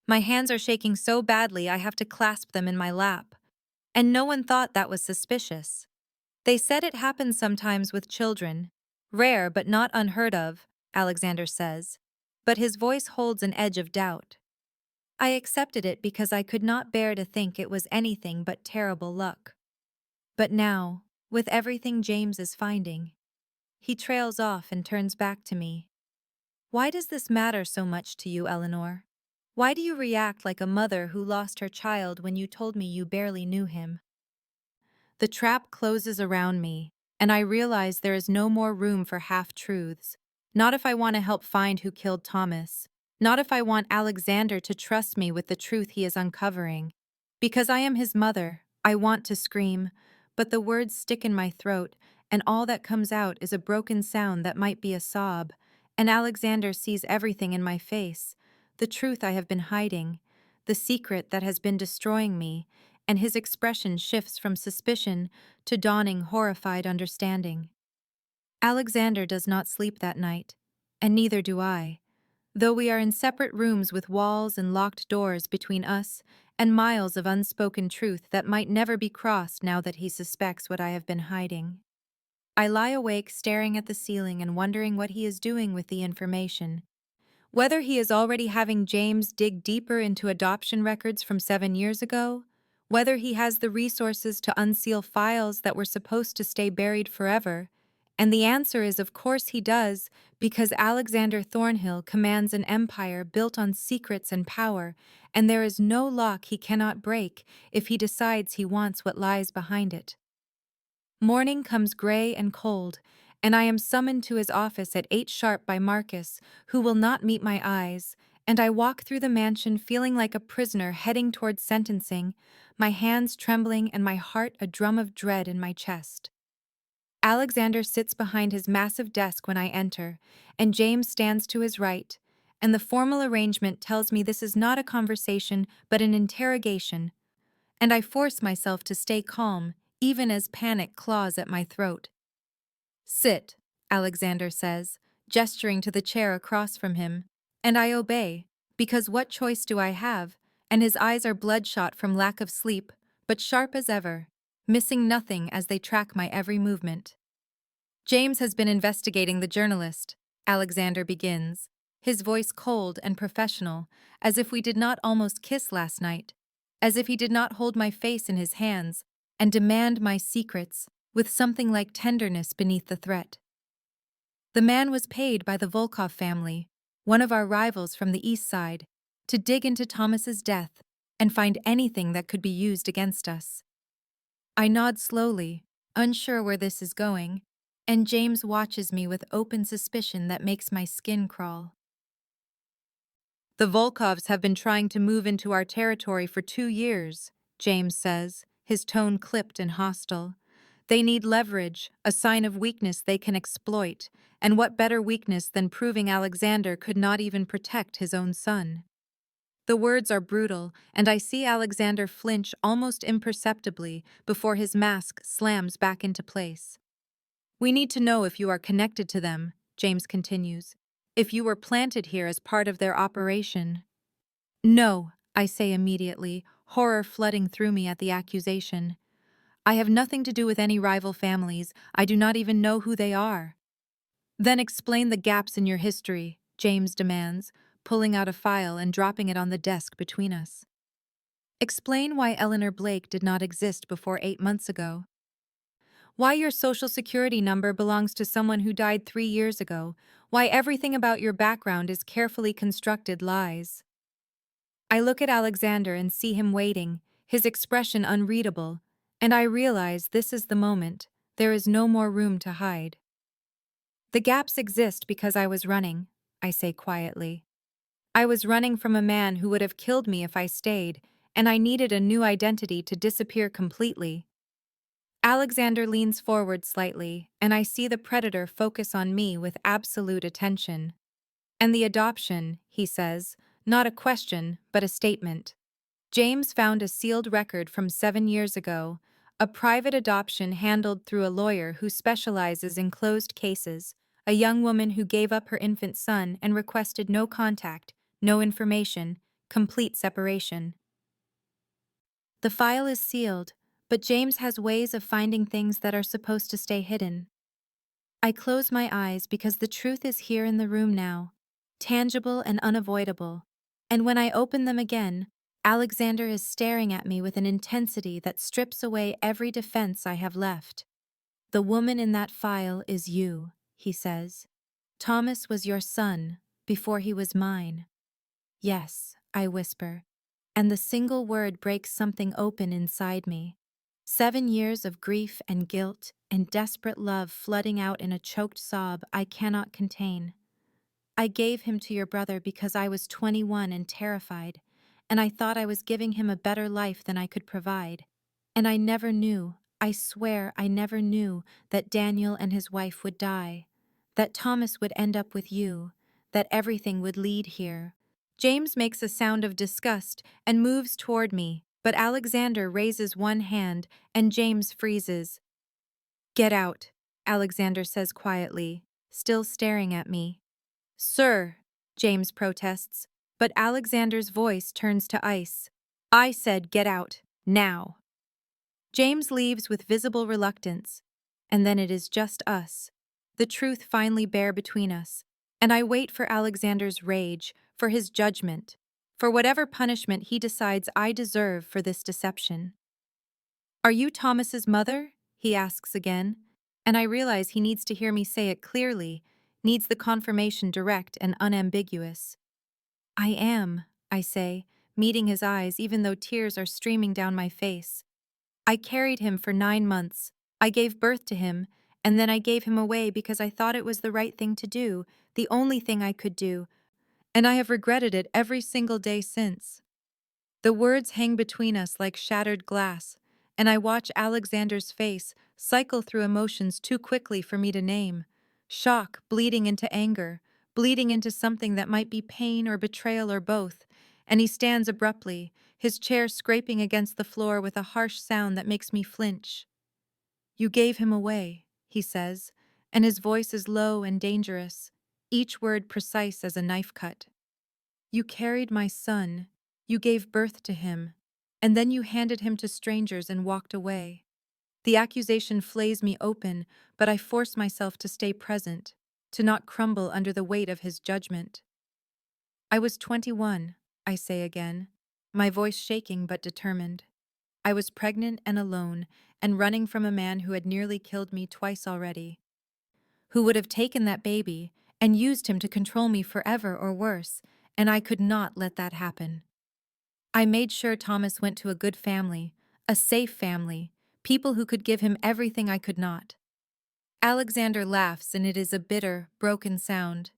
My hands are shaking so badly I have to clasp them in my lap. And no one thought that was suspicious. They said it happens sometimes with children. Rare but not unheard of," Alexander says, but his voice holds an edge of doubt. I accepted it because I could not bear to think it was anything but terrible luck. But now, with everything James is finding, he trails off and turns back to me. "Why does this matter so much to you, Eleanor? Why do you react like a mother who lost her child when you told me you barely knew him?" The trap closes around me, and I realize there is no more room for half-truths. Not if I want to help find who killed Thomas. Not if I want Alexander to trust me with the truth he is uncovering. Because I am his mother, I want to scream, but the words stick in my throat, and all that comes out is a broken sound that might be a sob, and Alexander sees everything in my face, the truth I have been hiding, the secret that has been destroying me, and his expression shifts from suspicion to dawning horrified understanding. Alexander does not sleep that night, and neither do I, though we are in separate rooms with walls and locked doors between us and miles of unspoken truth that might never be crossed now that he suspects what I have been hiding. I lie awake staring at the ceiling and wondering what he is doing with the information. Whether he is already having James dig deeper into adoption records from 7 years ago, whether he has the resources to unseal files that were supposed to stay buried forever, and the answer is of course he does, because Alexander Thornhill commands an empire built on secrets and power, and there is no lock he cannot break if he decides he wants what lies behind it. Morning comes gray and cold, and I am summoned to his office at 8 sharp by Marcus, who will not meet my eyes, and I walk through the mansion feeling like a prisoner heading towards sentencing, my hands trembling and my heart a drum of dread in my chest. Alexander sits behind his massive desk when I enter, and James stands to his right, and the formal arrangement tells me this is not a conversation but an interrogation, and I force myself to stay calm, even as panic claws at my throat. "Sit," Alexander says, gesturing to the chair across from him, and I obey, because what choice do I have? And his eyes are bloodshot from lack of sleep, but sharp as ever, missing nothing as they track my every movement. "James has been investigating the journalist," Alexander begins, his voice cold and professional, as if we did not almost kiss last night, as if he did not hold my face in his hands and demand my secrets, with something like tenderness beneath the threat. "The man was paid by the Volkov family, one of our rivals from the east side, to dig into Thomas's death and find anything that could be used against us." I nod slowly, unsure where this is going, and James watches me with open suspicion that makes my skin crawl. The Volkovs have been trying to move into our territory for 2 years, James says, his tone clipped and hostile. They need leverage, a sign of weakness they can exploit, and what better weakness than proving Alexander could not even protect his own son? The words are brutal, and I see Alexander flinch almost imperceptibly before his mask slams back into place. We need to know if you are connected to them, James continues. If you were planted here as part of their operation. No, I say immediately, horror flooding through me at the accusation. I have nothing to do with any rival families. I do not even know who they are. Then explain the gaps in your history, James demands, pulling out a file and dropping it on the desk between us. Explain why Eleanor Blake did not exist before 8 months ago. Why your social security number belongs to someone who died 3 years ago. Why everything about your background is carefully constructed lies. I look at Alexander and see him waiting, his expression unreadable, and I realize this is the moment. There is no more room to hide. The gaps exist because I was running, I say quietly. I was running from a man who would have killed me if I stayed, and I needed a new identity to disappear completely. Alexander leans forward slightly, and I see the predator focus on me with absolute attention. And the adoption, he says, not a question, but a statement. James found a sealed record from 7 years ago, a private adoption handled through a lawyer who specializes in closed cases, a young woman who gave up her infant son and requested no contact, no information, complete separation. The file is sealed, but James has ways of finding things that are supposed to stay hidden. I close my eyes because the truth is here in the room now, tangible and unavoidable, and when I open them again, Alexander is staring at me with an intensity that strips away every defense I have left. The woman in that file is you, he says. Thomas was your son before he was mine. Yes, I whisper, and the single word breaks something open inside me. 7 years of grief and guilt and desperate love flooding out in a choked sob I cannot contain. I gave him to your brother because I was 21 and terrified, and I thought I was giving him a better life than I could provide. And I never knew, I swear I never knew, that Daniel and his wife would die, that Thomas would end up with you, that everything would lead here. James makes a sound of disgust and moves toward me, but Alexander raises one hand and James freezes. Get out, Alexander says quietly, still staring at me. Sir, James protests, but Alexander's voice turns to ice. I said get out, now. James leaves with visible reluctance, and then it is just us. The truth finally bare between us, and I wait for Alexander's rage, for his judgment, for whatever punishment he decides I deserve for this deception. Are you Thomas's mother? He asks again, and I realize he needs to hear me say it clearly, needs the confirmation direct and unambiguous. I am, I say, meeting his eyes even though tears are streaming down my face. I carried him for 9 months. I gave birth to him, and then I gave him away because I thought it was the right thing to do, the only thing I could do, and I have regretted it every single day since. The words hang between us like shattered glass, and I watch Alexander's face cycle through emotions too quickly for me to name. Shock bleeding into anger, bleeding into something that might be pain or betrayal or both, and he stands abruptly, his chair scraping against the floor with a harsh sound that makes me flinch. You gave him away, he says, and his voice is low and dangerous, each word precise as a knife cut. You carried my son, you gave birth to him, and then you handed him to strangers and walked away. The accusation flays me open, but I force myself to stay present, to not crumble under the weight of his judgment. I was 21, I say again, my voice shaking but determined. I was pregnant and alone, and running from a man who had nearly killed me twice already, who would have taken that baby and used him to control me forever or worse, and I could not let that happen. I made sure Thomas went to a good family, a safe family, people who could give him everything I could not. Alexander laughs, and it is a bitter, broken sound.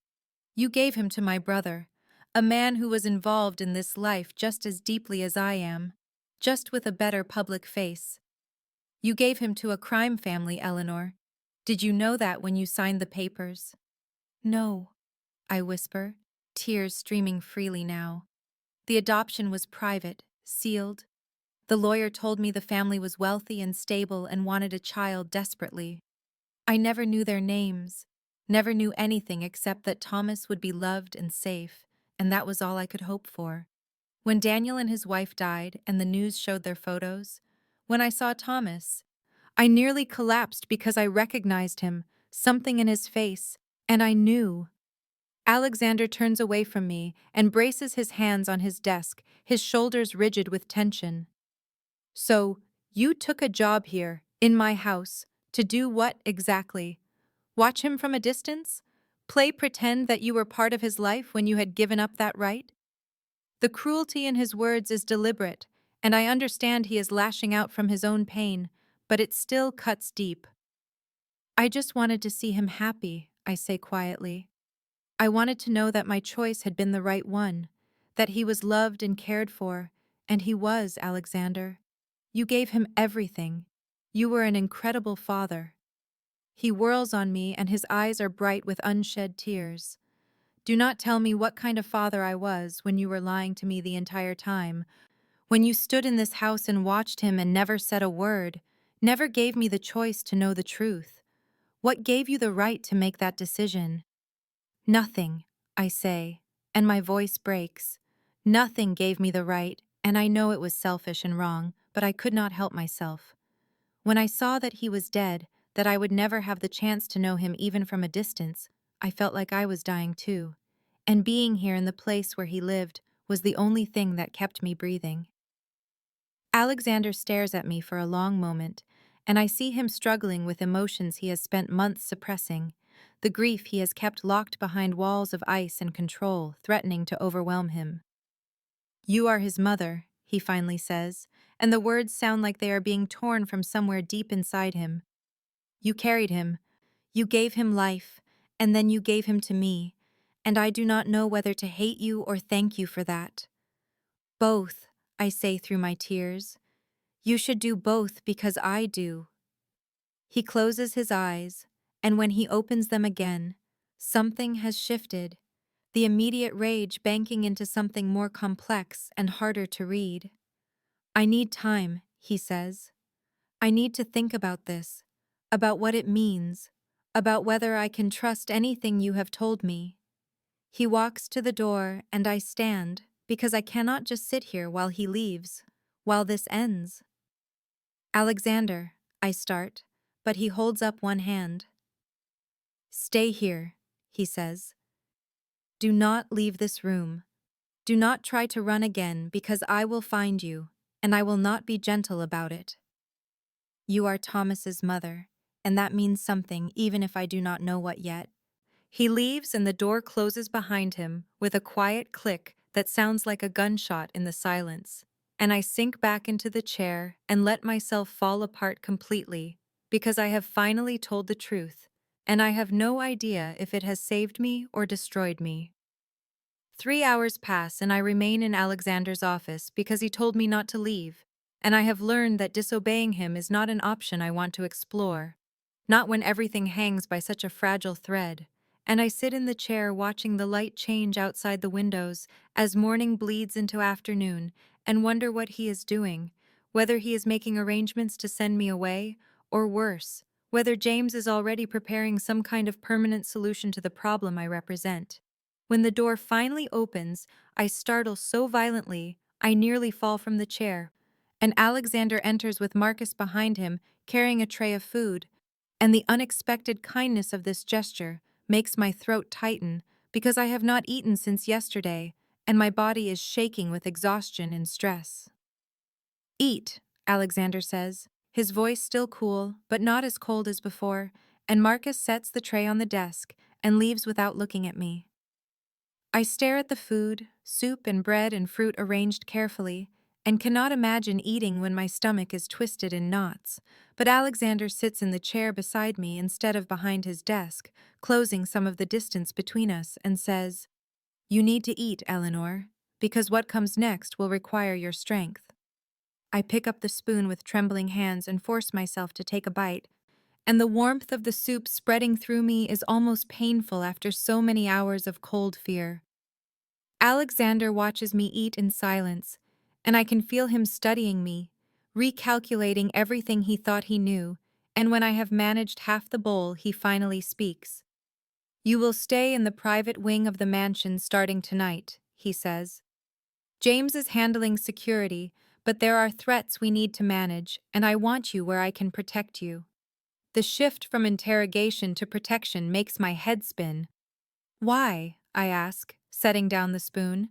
You gave him to my brother, a man who was involved in this life just as deeply as I am, just with a better public face. You gave him to a crime family, Eleanor. Did you know that when you signed the papers? No, I whisper, tears streaming freely now. The adoption was private, sealed. The lawyer told me the family was wealthy and stable and wanted a child desperately. I never knew their names, never knew anything except that Thomas would be loved and safe, and that was all I could hope for. When Daniel and his wife died and the news showed their photos, when I saw Thomas, I nearly collapsed because I recognized him, something in his face, and I knew. Alexander turns away from me and braces his hands on his desk, his shoulders rigid with tension. So, you took a job here, in my house, to do what exactly? Watch him from a distance? Play pretend that you were part of his life when you had given up that right? The cruelty in his words is deliberate, and I understand he is lashing out from his own pain, but it still cuts deep. I just wanted to see him happy, I say quietly. I wanted to know that my choice had been the right one, that he was loved and cared for, and he was, Alexander. You gave him everything. You were an incredible father. He whirls on me, and his eyes are bright with unshed tears. Do not tell me what kind of father I was when you were lying to me the entire time, when you stood in this house and watched him and never said a word, never gave me the choice to know the truth. What gave you the right to make that decision? Nothing, I say, and my voice breaks. Nothing gave me the right, and I know it was selfish and wrong, but I could not help myself. When I saw that he was dead, that I would never have the chance to know him even from a distance, I felt like I was dying too. And being here in the place where he lived was the only thing that kept me breathing. Alexander stares at me for a long moment, and I see him struggling with emotions he has spent months suppressing, the grief he has kept locked behind walls of ice and control, threatening to overwhelm him. You are his mother, he finally says, and the words sound like they are being torn from somewhere deep inside him. You carried him, you gave him life, and then you gave him to me, and I do not know whether to hate you or thank you for that. Both, I say through my tears. You should do both because I do. He closes his eyes, and when he opens them again, something has shifted, the immediate rage banking into something more complex and harder to read. I need time, he says. I need to think about this, about what it means, about whether I can trust anything you have told me. He walks to the door, and I stand, because I cannot just sit here while he leaves, while this ends. Alexander, I start, but he holds up one hand. Stay here, he says. Do not leave this room. Do not try to run again, because I will find you, and I will not be gentle about it. You are Thomas's mother, and that means something even if I do not know what yet. He leaves and the door closes behind him with a quiet click that sounds like a gunshot in the silence, and I sink back into the chair and let myself fall apart completely because I have finally told the truth, and I have no idea if it has saved me or destroyed me. 3 hours pass and I remain in Alexander's office because he told me not to leave, and I have learned that disobeying him is not an option I want to explore, not when everything hangs by such a fragile thread, and I sit in the chair watching the light change outside the windows as morning bleeds into afternoon and wonder what he is doing, whether he is making arrangements to send me away, or worse, whether James is already preparing some kind of permanent solution to the problem I represent. When the door finally opens, I startle so violently I nearly fall from the chair, and Alexander enters with Marcus behind him, carrying a tray of food, and the unexpected kindness of this gesture makes my throat tighten because I have not eaten since yesterday, and my body is shaking with exhaustion and stress. Eat, Alexander says, his voice still cool, but not as cold as before, and Marcus sets the tray on the desk and leaves without looking at me. I stare at the food, soup and bread and fruit arranged carefully, and cannot imagine eating when my stomach is twisted in knots, but Alexander sits in the chair beside me instead of behind his desk, closing some of the distance between us, and says, "You need to eat, Eleanor, because what comes next will require your strength." I pick up the spoon with trembling hands and force myself to take a bite, and the warmth of the soup spreading through me is almost painful after so many hours of cold fear. Alexander watches me eat in silence, and I can feel him studying me, recalculating everything he thought he knew, and when I have managed half the bowl, he finally speaks. "You will stay in the private wing of the mansion starting tonight," he says. "James is handling security, but there are threats we need to manage, and I want you where I can protect you." The shift from interrogation to protection makes my head spin. "Why?" I ask, setting down the spoon.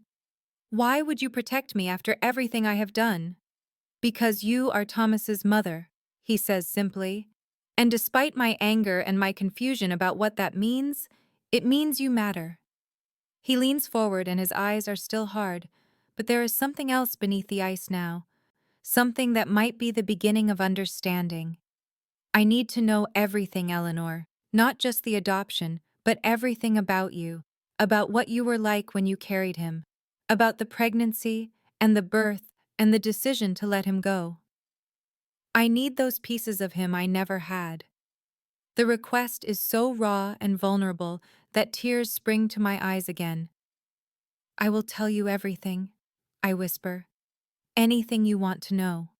"Why would you protect me after everything I have done?" "Because you are Thomas's mother," he says simply. "And despite my anger and my confusion about what that means, it means you matter." He leans forward and his eyes are still hard, but there is something else beneath the ice now, something that might be the beginning of understanding. "I need to know everything, Eleanor, not just the adoption, but everything about you, about what you were like when you carried him, about the pregnancy and the birth and the decision to let him go. I need those pieces of him I never had." The request is so raw and vulnerable that tears spring to my eyes again. "I will tell you everything," I whisper. "Anything you want to know."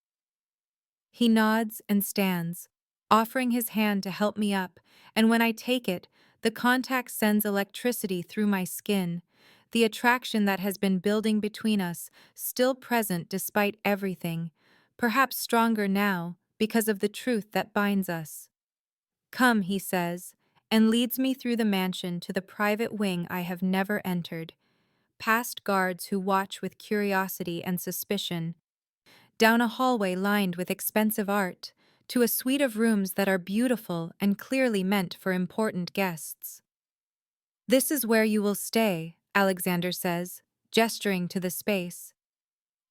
He nods and stands, offering his hand to help me up, and when I take it, the contact sends electricity through my skin, the attraction that has been building between us, still present despite everything, perhaps stronger now because of the truth that binds us. "Come," he says, and leads me through the mansion to the private wing I have never entered, past guards who watch with curiosity and suspicion, down a hallway lined with expensive art, to a suite of rooms that are beautiful and clearly meant for important guests. "This is where you will stay," Alexander says, gesturing to the space.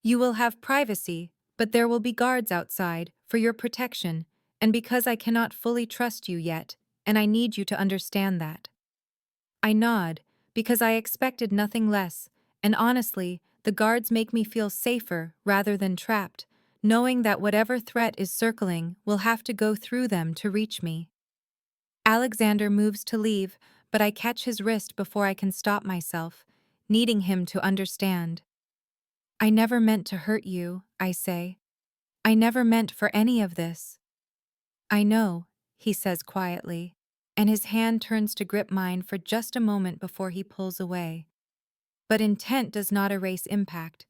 "You will have privacy, but there will be guards outside for your protection, and because I cannot fully trust you yet, and I need you to understand that." I nod, because I expected nothing less, and honestly, the guards make me feel safer rather than trapped, knowing that whatever threat is circling will have to go through them to reach me. Alexander moves to leave, but I catch his wrist before I can stop myself, needing him to understand. "I never meant to hurt you," I say. "I never meant for any of this." "I know," he says quietly, and his hand turns to grip mine for just a moment before he pulls away. But intent does not erase impact,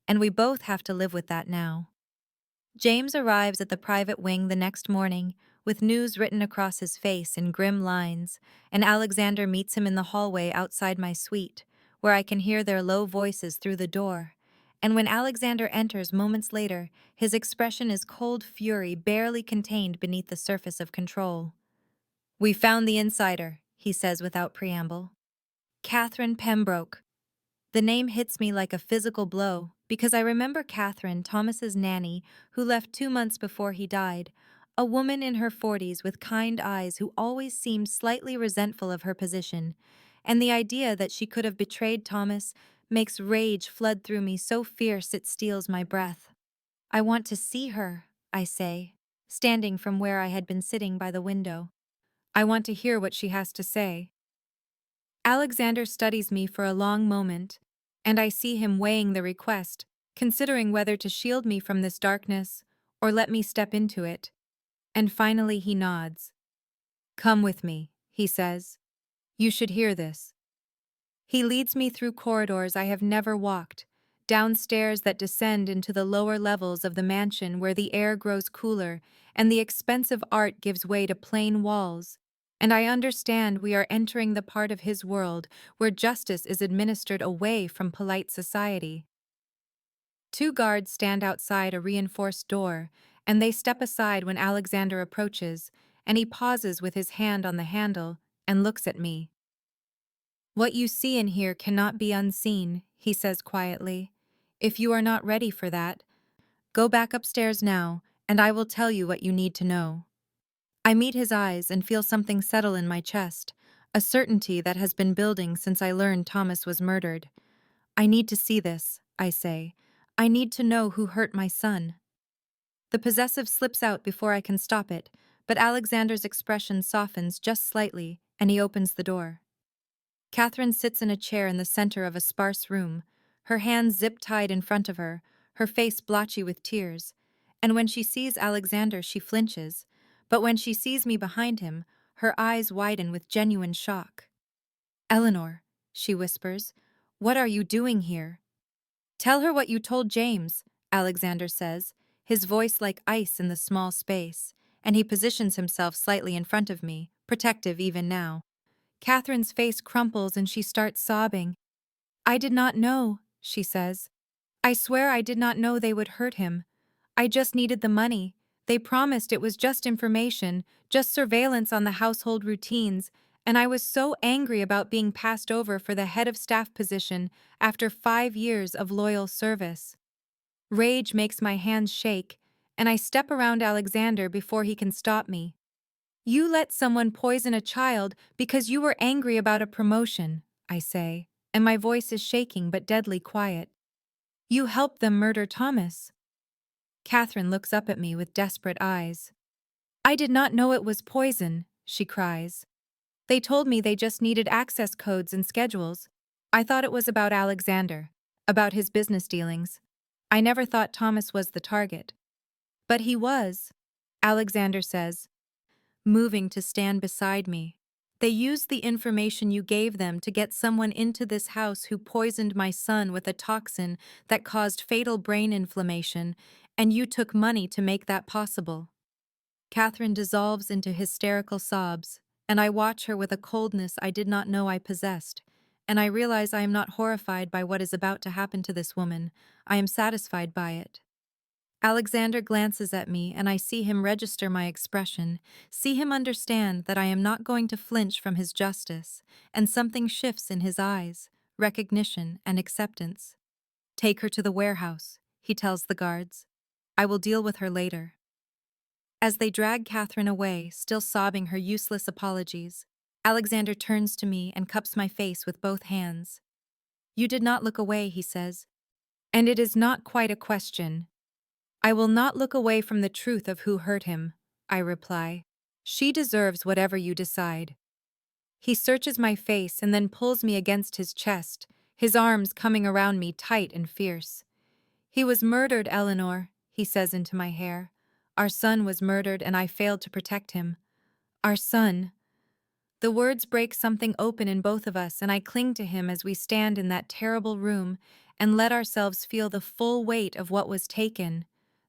and we both have to live with that now. James arrives at the private wing the next morning, with news written across his face in grim lines, and Alexander meets him in the hallway outside my suite, where I can hear their low voices through the door. And when Alexander enters moments later, his expression is cold fury barely contained beneath the surface of control. "We found the insider," he says without preamble. "Catherine Pembroke." The name hits me like a physical blow, because I remember Catherine, Thomas's nanny, who left 2 months before he died, a woman in her 40s with kind eyes who always seemed slightly resentful of her position, and the idea that she could have betrayed Thomas makes rage flood through me so fierce it steals my breath. "I want to see her," I say, standing from where I had been sitting by the window. "I want to hear what she has to say." Alexander studies me for a long moment, and I see him weighing the request, considering whether to shield me from this darkness or let me step into it. And finally he nods. "Come with me," he says. "You should hear this." He leads me through corridors I have never walked, down stairs that descend into the lower levels of the mansion where the air grows cooler and the expensive art gives way to plain walls, and I understand we are entering the part of his world where justice is administered away from polite society. Two guards stand outside a reinforced door, and they step aside when Alexander approaches, and he pauses with his hand on the handle and looks at me. "What you see in here cannot be unseen," he says quietly. "If you are not ready for that, Go back upstairs now, and I will tell you what you need to know. I meet his eyes and feel something settle in my chest, a certainty that has been building since I learned Thomas was murdered. I need to see this, I say. I need to know who hurt my son. The possessive slips out before I can stop it, but Alexander's expression softens just slightly, and he opens the door. Catherine sits in a chair in the center of a sparse room, her hands zip-tied in front of her, her face blotchy with tears, and when she sees Alexander she flinches, but when she sees me behind him, her eyes widen with genuine shock. "Eleanor," she whispers, "what are you doing here?" "Tell her what you told James," Alexander says, his voice like ice in the small space, and he positions himself slightly in front of me, protective even now. Catherine's face crumples and she starts sobbing. "I did not know," she says. "I swear I did not know they would hurt him. I just needed the money. They promised it was just information, just surveillance on the household routines, and I was so angry about being passed over for the head of staff position after 5 years of loyal service." Rage makes my hands shake, and I step around Alexander before he can stop me. "You let someone poison a child because you were angry about a promotion," I say, and my voice is shaking but deadly quiet. "You helped them murder Thomas." Catherine looks up at me with desperate eyes. "I did not know it was poison," she cries. "They told me they just needed access codes and schedules. I thought it was about Alexander, about his business dealings. I never thought Thomas was the target." "But he was," Alexander says, moving to stand beside me. "They used the information you gave them to get someone into this house who poisoned my son with a toxin that caused fatal brain inflammation, and you took money to make that possible." Catherine dissolves into hysterical sobs, and I watch her with a coldness I did not know I possessed, and I realize I am not horrified by what is about to happen to this woman. I am satisfied by it. Alexander glances at me and I see him register my expression, see him understand that I am not going to flinch from his justice, and something shifts in his eyes, recognition and acceptance. "Take her to the warehouse," he tells the guards. "I will deal with her later." As they drag Catherine away, still sobbing her useless apologies, Alexander turns to me and cups my face with both hands. "You did not look away," he says. "And it is not quite a question." "I will not look away from the truth of who hurt him," I reply. "She deserves whatever you decide." He searches my face and then pulls me against his chest, his arms coming around me tight and fierce. "He was murdered, Eleanor," he says into my hair. "Our son was murdered and I failed to protect him." "Our son." The words break something open in both of us, and I cling to him as we stand in that terrible room and let ourselves feel the full weight of what was taken.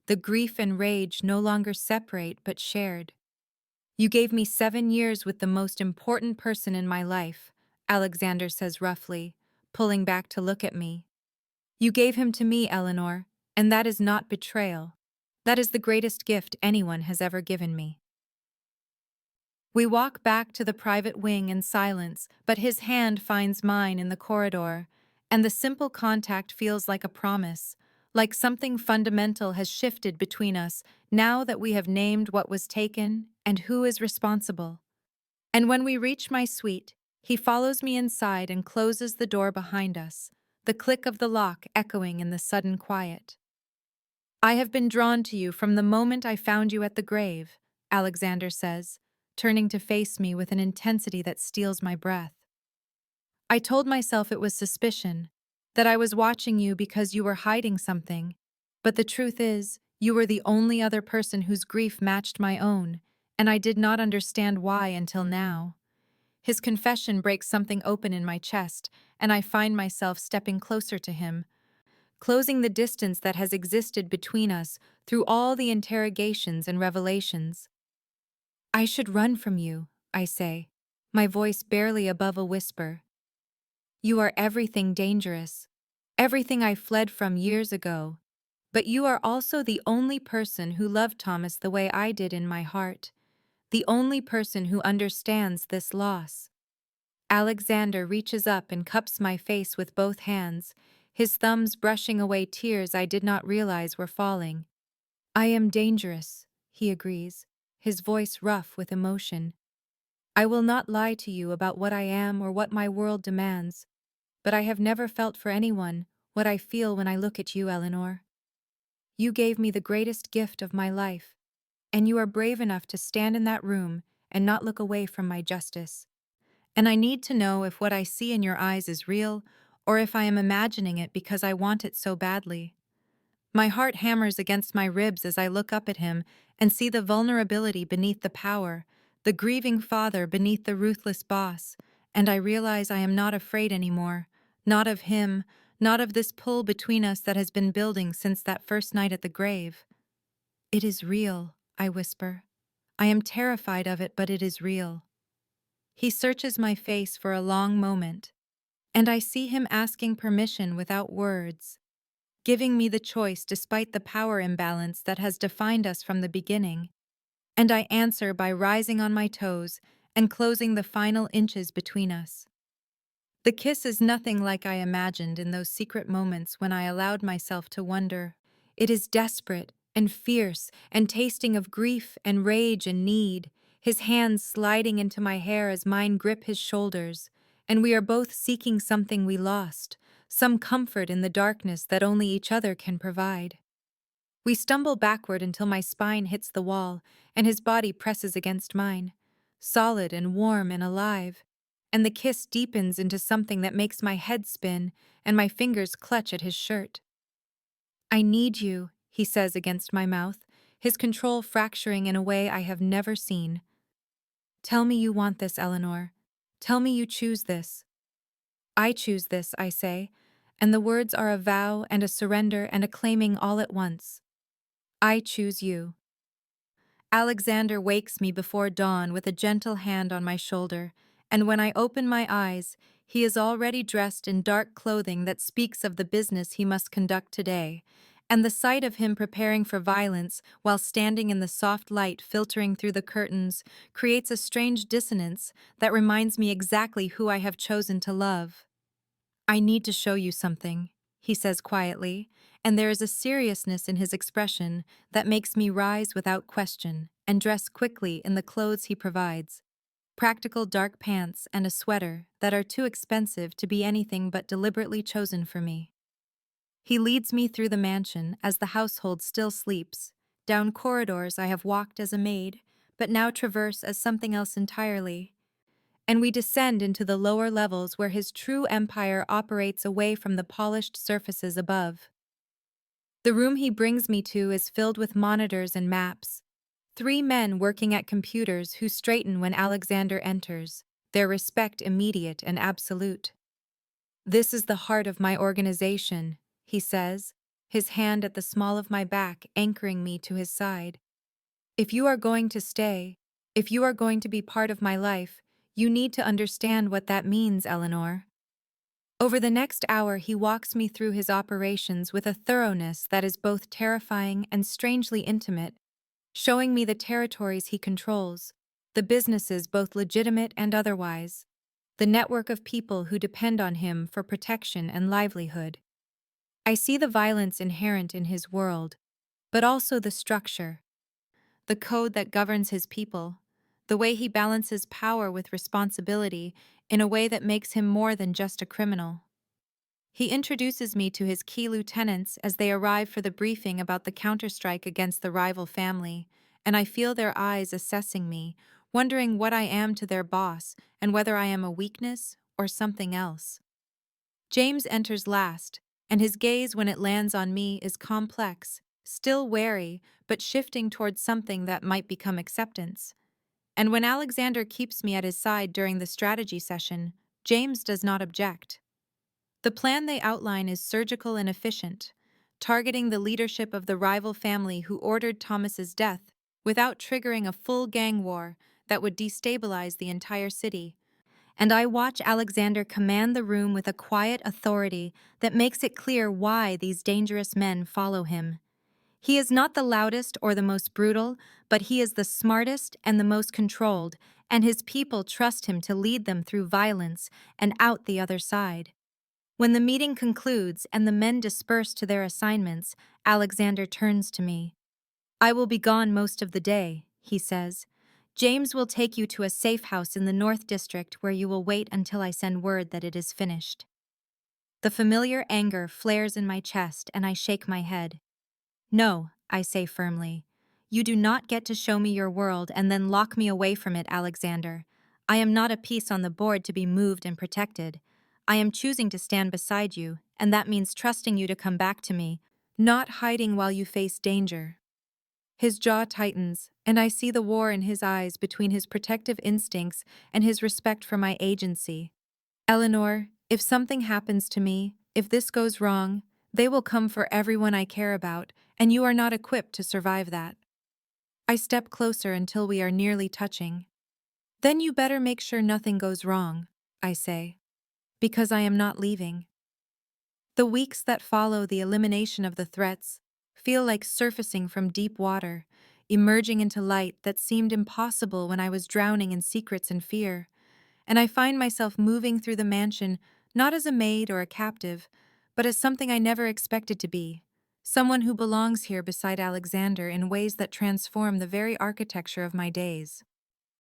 The grief and rage no longer separate but shared. "You gave me 7 years with the most important person in my life," Alexander says roughly, pulling back to look at me. "You gave him to me, Eleanor, and that is not betrayal. That is the greatest gift anyone has ever given me." We walk back to the private wing in silence, but his hand finds mine in the corridor, and the simple contact feels like a promise, like something fundamental has shifted between us now that we have named what was taken and who is responsible. And when we reach my suite, he follows me inside and closes the door behind us, the click of the lock echoing in the sudden quiet. "I have been drawn to you from the moment I found you at the grave," Alexander says, turning to face me with an intensity that steals my breath. "I told myself it was suspicion, that I was watching you because you were hiding something, but the truth is, you were the only other person whose grief matched my own, and I did not understand why until now." His confession breaks something open in my chest, and I find myself stepping closer to him, closing the distance that has existed between us through all the interrogations and revelations. "I should run from you," I say, my voice barely above a whisper. "You are everything dangerous, everything I fled from years ago, but you are also the only person who loved Thomas the way I did in my heart, the only person who understands this loss." Alexander reaches up and cups my face with both hands, his thumbs brushing away tears I did not realize were falling. I am dangerous, he agrees, his voice rough with emotion. I will not lie to you about what I am or what my world demands, but I have never felt for anyone what I feel when I look at you, Eleanor. You gave me the greatest gift of my life, and you are brave enough to stand in that room and not look away from my justice. And I need to know if what I see in your eyes is real, or if I am imagining it because I want it so badly. My heart hammers against my ribs as I look up at him and see the vulnerability beneath the power, the grieving father beneath the ruthless boss, and I realize I am not afraid anymore, not of him, not of this pull between us that has been building since that first night at the grave. It is real, I whisper. I am terrified of it, but it is real. He searches my face for a long moment, and I see him asking permission without words, giving me the choice despite the power imbalance that has defined us from the beginning, and I answer by rising on my toes and closing the final inches between us. The kiss is nothing like I imagined in those secret moments when I allowed myself to wonder. It is desperate and fierce and tasting of grief and rage and need, his hands sliding into my hair as mine grip his shoulders, and we are both seeking something we lost, some comfort in the darkness that only each other can provide. We stumble backward until my spine hits the wall and his body presses against mine, solid and warm and alive, and the kiss deepens into something that makes my head spin and my fingers clutch at his shirt. I need you, he says against my mouth, his control fracturing in a way I have never seen. Tell me you want this, Eleanor. Tell me you choose this. I choose this, I say, and the words are a vow and a surrender and a claiming all at once. I choose you. Alexander wakes me before dawn with a gentle hand on my shoulder, and when I open my eyes, he is already dressed in dark clothing that speaks of the business he must conduct today, and the sight of him preparing for violence while standing in the soft light filtering through the curtains creates a strange dissonance that reminds me exactly who I have chosen to love. I need to show you something, he says quietly, and there is a seriousness in his expression that makes me rise without question and dress quickly in the clothes he provides. Practical dark pants and a sweater that are too expensive to be anything but deliberately chosen for me. He leads me through the mansion as the household still sleeps, down corridors I have walked as a maid, but now traverse as something else entirely, and we descend into the lower levels where his true empire operates away from the polished surfaces above. The room he brings me to is filled with monitors and maps. 3 men working at computers who straighten when Alexander enters, their respect immediate and absolute. This is the heart of my organization, he says, his hand at the small of my back anchoring me to his side. If you are going to stay, if you are going to be part of my life, you need to understand what that means, Eleanor. Over the next hour, he walks me through his operations with a thoroughness that is both terrifying and strangely intimate, showing me the territories he controls, the businesses both legitimate and otherwise, the network of people who depend on him for protection and livelihood. I see the violence inherent in his world, but also the structure, the code that governs his people, the way he balances power with responsibility in a way that makes him more than just a criminal. He introduces me to his key lieutenants as they arrive for the briefing about the counterstrike against the rival family, and I feel their eyes assessing me, wondering what I am to their boss and whether I am a weakness or something else. James enters last, and his gaze when it lands on me is complex, still wary, but shifting towards something that might become acceptance. And when Alexander keeps me at his side during the strategy session, James does not object. The plan they outline is surgical and efficient, targeting the leadership of the rival family who ordered Thomas's death without triggering a full gang war that would destabilize the entire city. And I watch Alexander command the room with a quiet authority that makes it clear why these dangerous men follow him. He is not the loudest or the most brutal, but he is the smartest and the most controlled, and his people trust him to lead them through violence and out the other side. When the meeting concludes and the men disperse to their assignments, Alexander turns to me. I will be gone most of the day, he says. James will take you to a safe house in the North District where you will wait until I send word that it is finished. The familiar anger flares in my chest and I shake my head. No, I say firmly. You do not get to show me your world and then lock me away from it, Alexander. I am not a piece on the board to be moved and protected. I am choosing to stand beside you, and that means trusting you to come back to me, not hiding while you face danger. His jaw tightens, and I see the war in his eyes between his protective instincts and his respect for my agency. Eleanor, if something happens to me, if this goes wrong, they will come for everyone I care about, and you are not equipped to survive that. I step closer until we are nearly touching. Then you better make sure nothing goes wrong, I say, because I am not leaving. The weeks that follow the elimination of the threats feel like surfacing from deep water, emerging into light that seemed impossible when I was drowning in secrets and fear. And I find myself moving through the mansion not as a maid or a captive, but as something I never expected to be, someone who belongs here beside Alexander in ways that transform the very architecture of my days.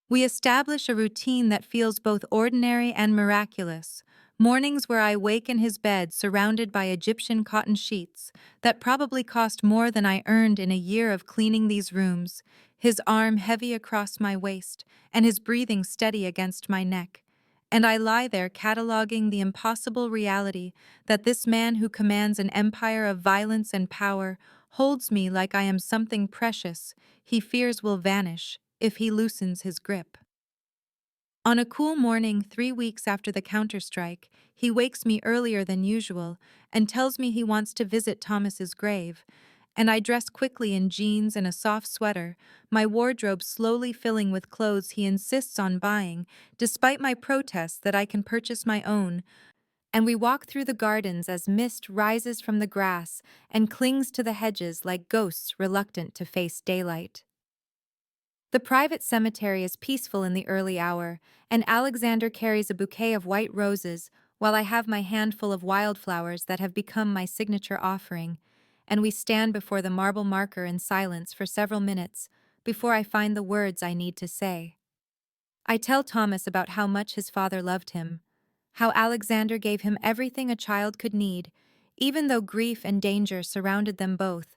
We establish a routine that feels both ordinary and miraculous, mornings where I wake in his bed surrounded by Egyptian cotton sheets that probably cost more than I earned in a year of cleaning these rooms, his arm heavy across my waist and his breathing steady against my neck. And I lie there cataloging the impossible reality that this man who commands an empire of violence and power holds me like I am something precious he fears will vanish if he loosens his grip. On a cool morning 3 weeks after the counterstrike, he wakes me earlier than usual and tells me he wants to visit Thomas's grave, and I dress quickly in jeans and a soft sweater, my wardrobe slowly filling with clothes he insists on buying, despite my protests that I can purchase my own, and we walk through the gardens as mist rises from the grass and clings to the hedges like ghosts reluctant to face daylight. The private cemetery is peaceful in the early hour, and Alexander carries a bouquet of white roses while I have my handful of wildflowers that have become my signature offering, and we stand before the marble marker in silence for several minutes before I find the words I need to say. I tell Thomas about how much his father loved him, how Alexander gave him everything a child could need, even though grief and danger surrounded them both,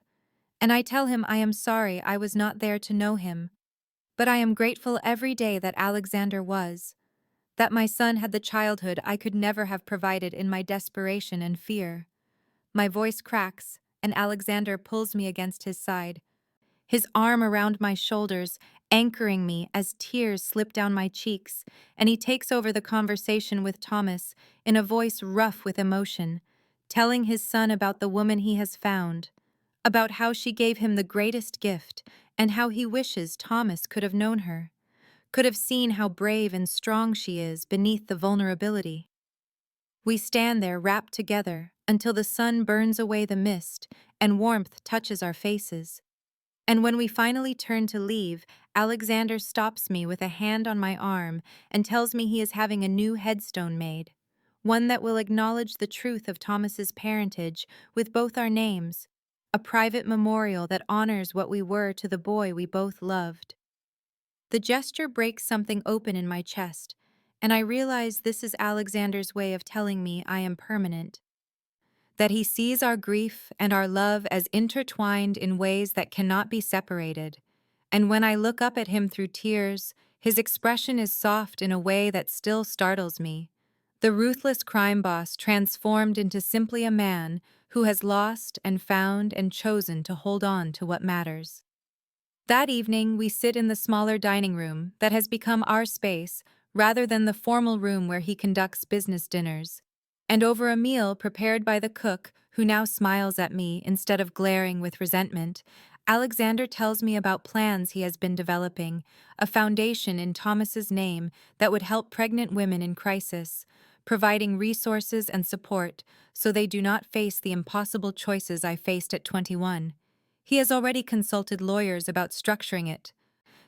and I tell him I am sorry I was not there to know him, but I am grateful every day that Alexander was, that my son had the childhood I could never have provided in my desperation and fear. My voice cracks, and Alexander pulls me against his side, his arm around my shoulders, anchoring me as tears slip down my cheeks, and he takes over the conversation with Thomas in a voice rough with emotion, telling his son about the woman he has found, about how she gave him the greatest gift, and how he wishes Thomas could have known her, could have seen how brave and strong she is beneath the vulnerability. We stand there wrapped together until the sun burns away the mist and warmth touches our faces. And when we finally turn to leave, Alexander stops me with a hand on my arm and tells me he is having a new headstone made, one that will acknowledge the truth of Thomas's parentage with both our names, a private memorial that honors what we were to the boy we both loved. The gesture breaks something open in my chest, and I realize this is Alexander's way of telling me I am permanent, that he sees our grief and our love as intertwined in ways that cannot be separated. And when I look up at him through tears, his expression is soft in a way that still startles me. The ruthless crime boss transformed into simply a man who has lost and found and chosen to hold on to what matters. That evening, we sit in the smaller dining room that has become our space rather than the formal room where he conducts business dinners. And over a meal prepared by the cook, who now smiles at me instead of glaring with resentment, Alexander tells me about plans he has been developing, a foundation in Thomas's name that would help pregnant women in crisis, providing resources and support so they do not face the impossible choices I faced at 21. He has already consulted lawyers about structuring it,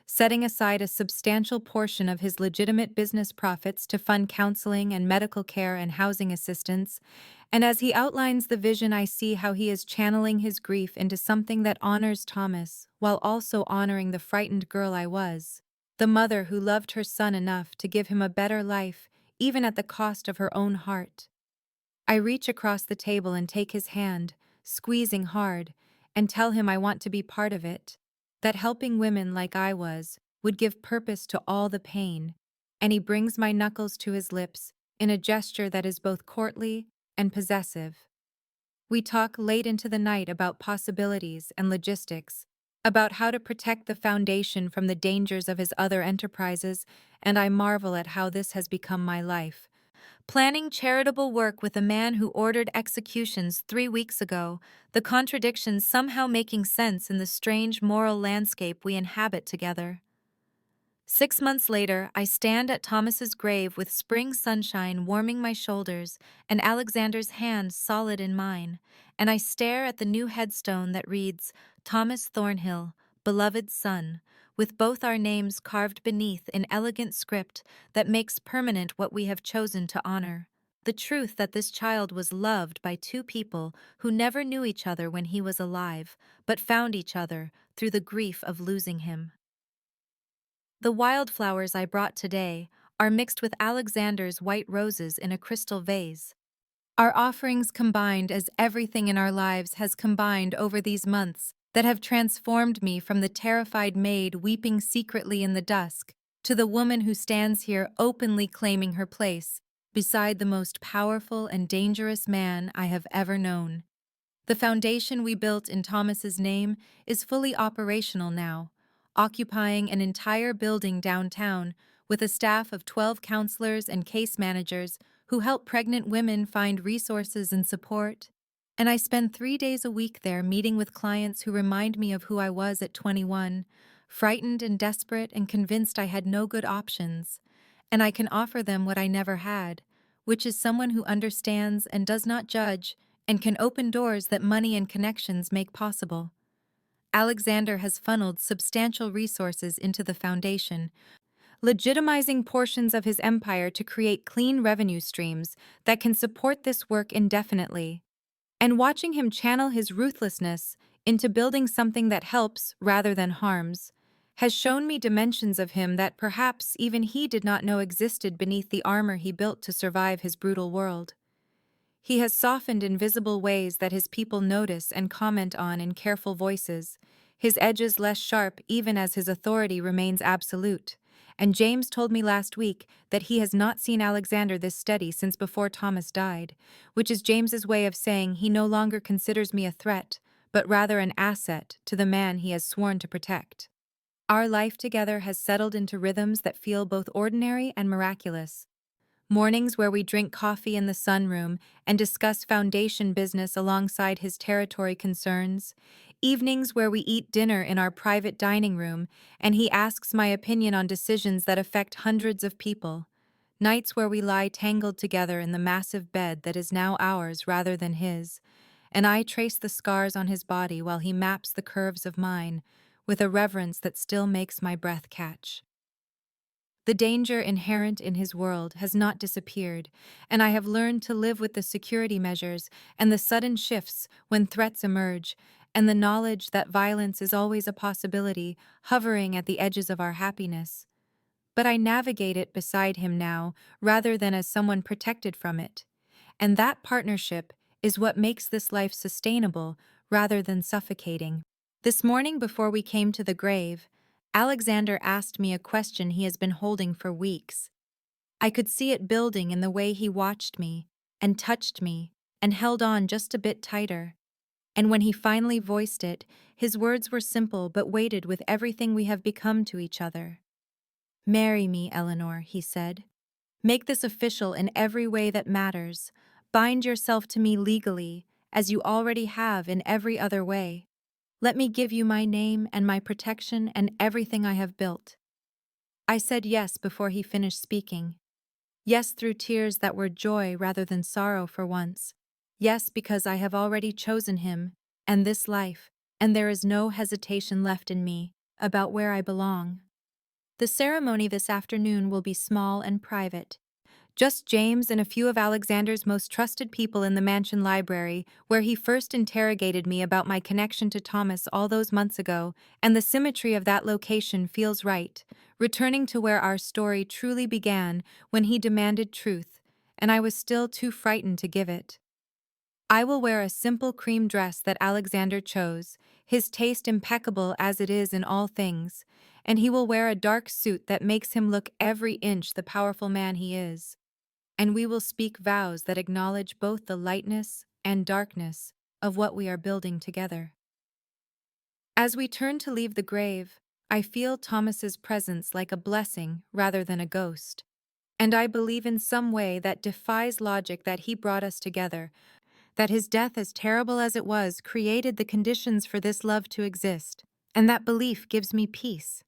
setting aside a substantial portion of his legitimate business profits to fund counseling and medical care and housing assistance. And as he outlines the vision, I see how he is channeling his grief into something that honors Thomas, while also honoring the frightened girl I was, the mother who loved her son enough to give him a better life, even at the cost of her own heart. I reach across the table and take his hand, squeezing hard, and tell him I want to be part of it, that helping women like I was would give purpose to all the pain, and he brings my knuckles to his lips in a gesture that is both courtly and possessive. We talk late into the night about possibilities and logistics, about how to protect the foundation from the dangers of his other enterprises, and I marvel at how this has become my life. Planning charitable work with a man who ordered executions 3 weeks ago, the contradictions somehow making sense in the strange moral landscape we inhabit together. 6 months later, I stand at Thomas's grave with spring sunshine warming my shoulders and Alexander's hand solid in mine, and I stare at the new headstone that reads, Thomas Thornhill, beloved son, with both our names carved beneath in elegant script that makes permanent what we have chosen to honor. The truth that this child was loved by two people who never knew each other when he was alive, but found each other through the grief of losing him. The wildflowers I brought today are mixed with Alexander's white roses in a crystal vase. Our offerings combined as everything in our lives has combined over these months that have transformed me from the terrified maid weeping secretly in the dusk to the woman who stands here openly claiming her place beside the most powerful and dangerous man I have ever known. The foundation we built in Thomas's name is fully operational now, occupying an entire building downtown with a staff of 12 counselors and case managers who help pregnant women find resources and support. And I spend 3 days a week there meeting with clients who remind me of who I was at 21, frightened and desperate and convinced I had no good options. And I can offer them what I never had, which is someone who understands and does not judge and can open doors that money and connections make possible. Alexander has funneled substantial resources into the foundation, legitimizing portions of his empire to create clean revenue streams that can support this work indefinitely. And watching him channel his ruthlessness into building something that helps rather than harms has shown me dimensions of him that perhaps even he did not know existed beneath the armor he built to survive his brutal world. He has softened in visible ways that his people notice and comment on in careful voices, his edges less sharp even as his authority remains absolute. And James told me last week that he has not seen Alexander this steady since before Thomas died, which is James's way of saying he no longer considers me a threat, but rather an asset to the man he has sworn to protect. Our life together has settled into rhythms that feel both ordinary and miraculous. Mornings where we drink coffee in the sunroom and discuss foundation business alongside his territory concerns. Evenings where we eat dinner in our private dining room and he asks my opinion on decisions that affect hundreds of people. Nights where we lie tangled together in the massive bed that is now ours rather than his, and I trace the scars on his body while he maps the curves of mine with a reverence that still makes my breath catch. The danger inherent in his world has not disappeared, and I have learned to live with the security measures and the sudden shifts when threats emerge, and the knowledge that violence is always a possibility, hovering at the edges of our happiness. But I navigate it beside him now, rather than as someone protected from it. And that partnership is what makes this life sustainable, rather than suffocating. This morning before we came to the grave, Alexander asked me a question he has been holding for weeks. I could see it building in the way he watched me, and touched me, and held on just a bit tighter. And when he finally voiced it, his words were simple but weighted with everything we have become to each other. "Marry me, Eleanor," he said. "Make this official in every way that matters. Bind yourself to me legally, as you already have in every other way. Let me give you my name and my protection and everything I have built." I said yes before he finished speaking. Yes, through tears that were joy rather than sorrow for once. Yes, because I have already chosen him, and this life, and there is no hesitation left in me about where I belong. The ceremony this afternoon will be small and private. Just James and a few of Alexander's most trusted people in the mansion library, where he first interrogated me about my connection to Thomas all those months ago, and the symmetry of that location feels right, returning to where our story truly began when he demanded truth, and I was still too frightened to give it. I will wear a simple cream dress that Alexander chose, his taste impeccable as it is in all things, and he will wear a dark suit that makes him look every inch the powerful man he is. And we will speak vows that acknowledge both the lightness and darkness of what we are building together. As we turn to leave the grave, I feel Thomas's presence like a blessing rather than a ghost. And I believe in some way that defies logic that he brought us together, that his death, as terrible as it was, created the conditions for this love to exist. And that belief gives me peace.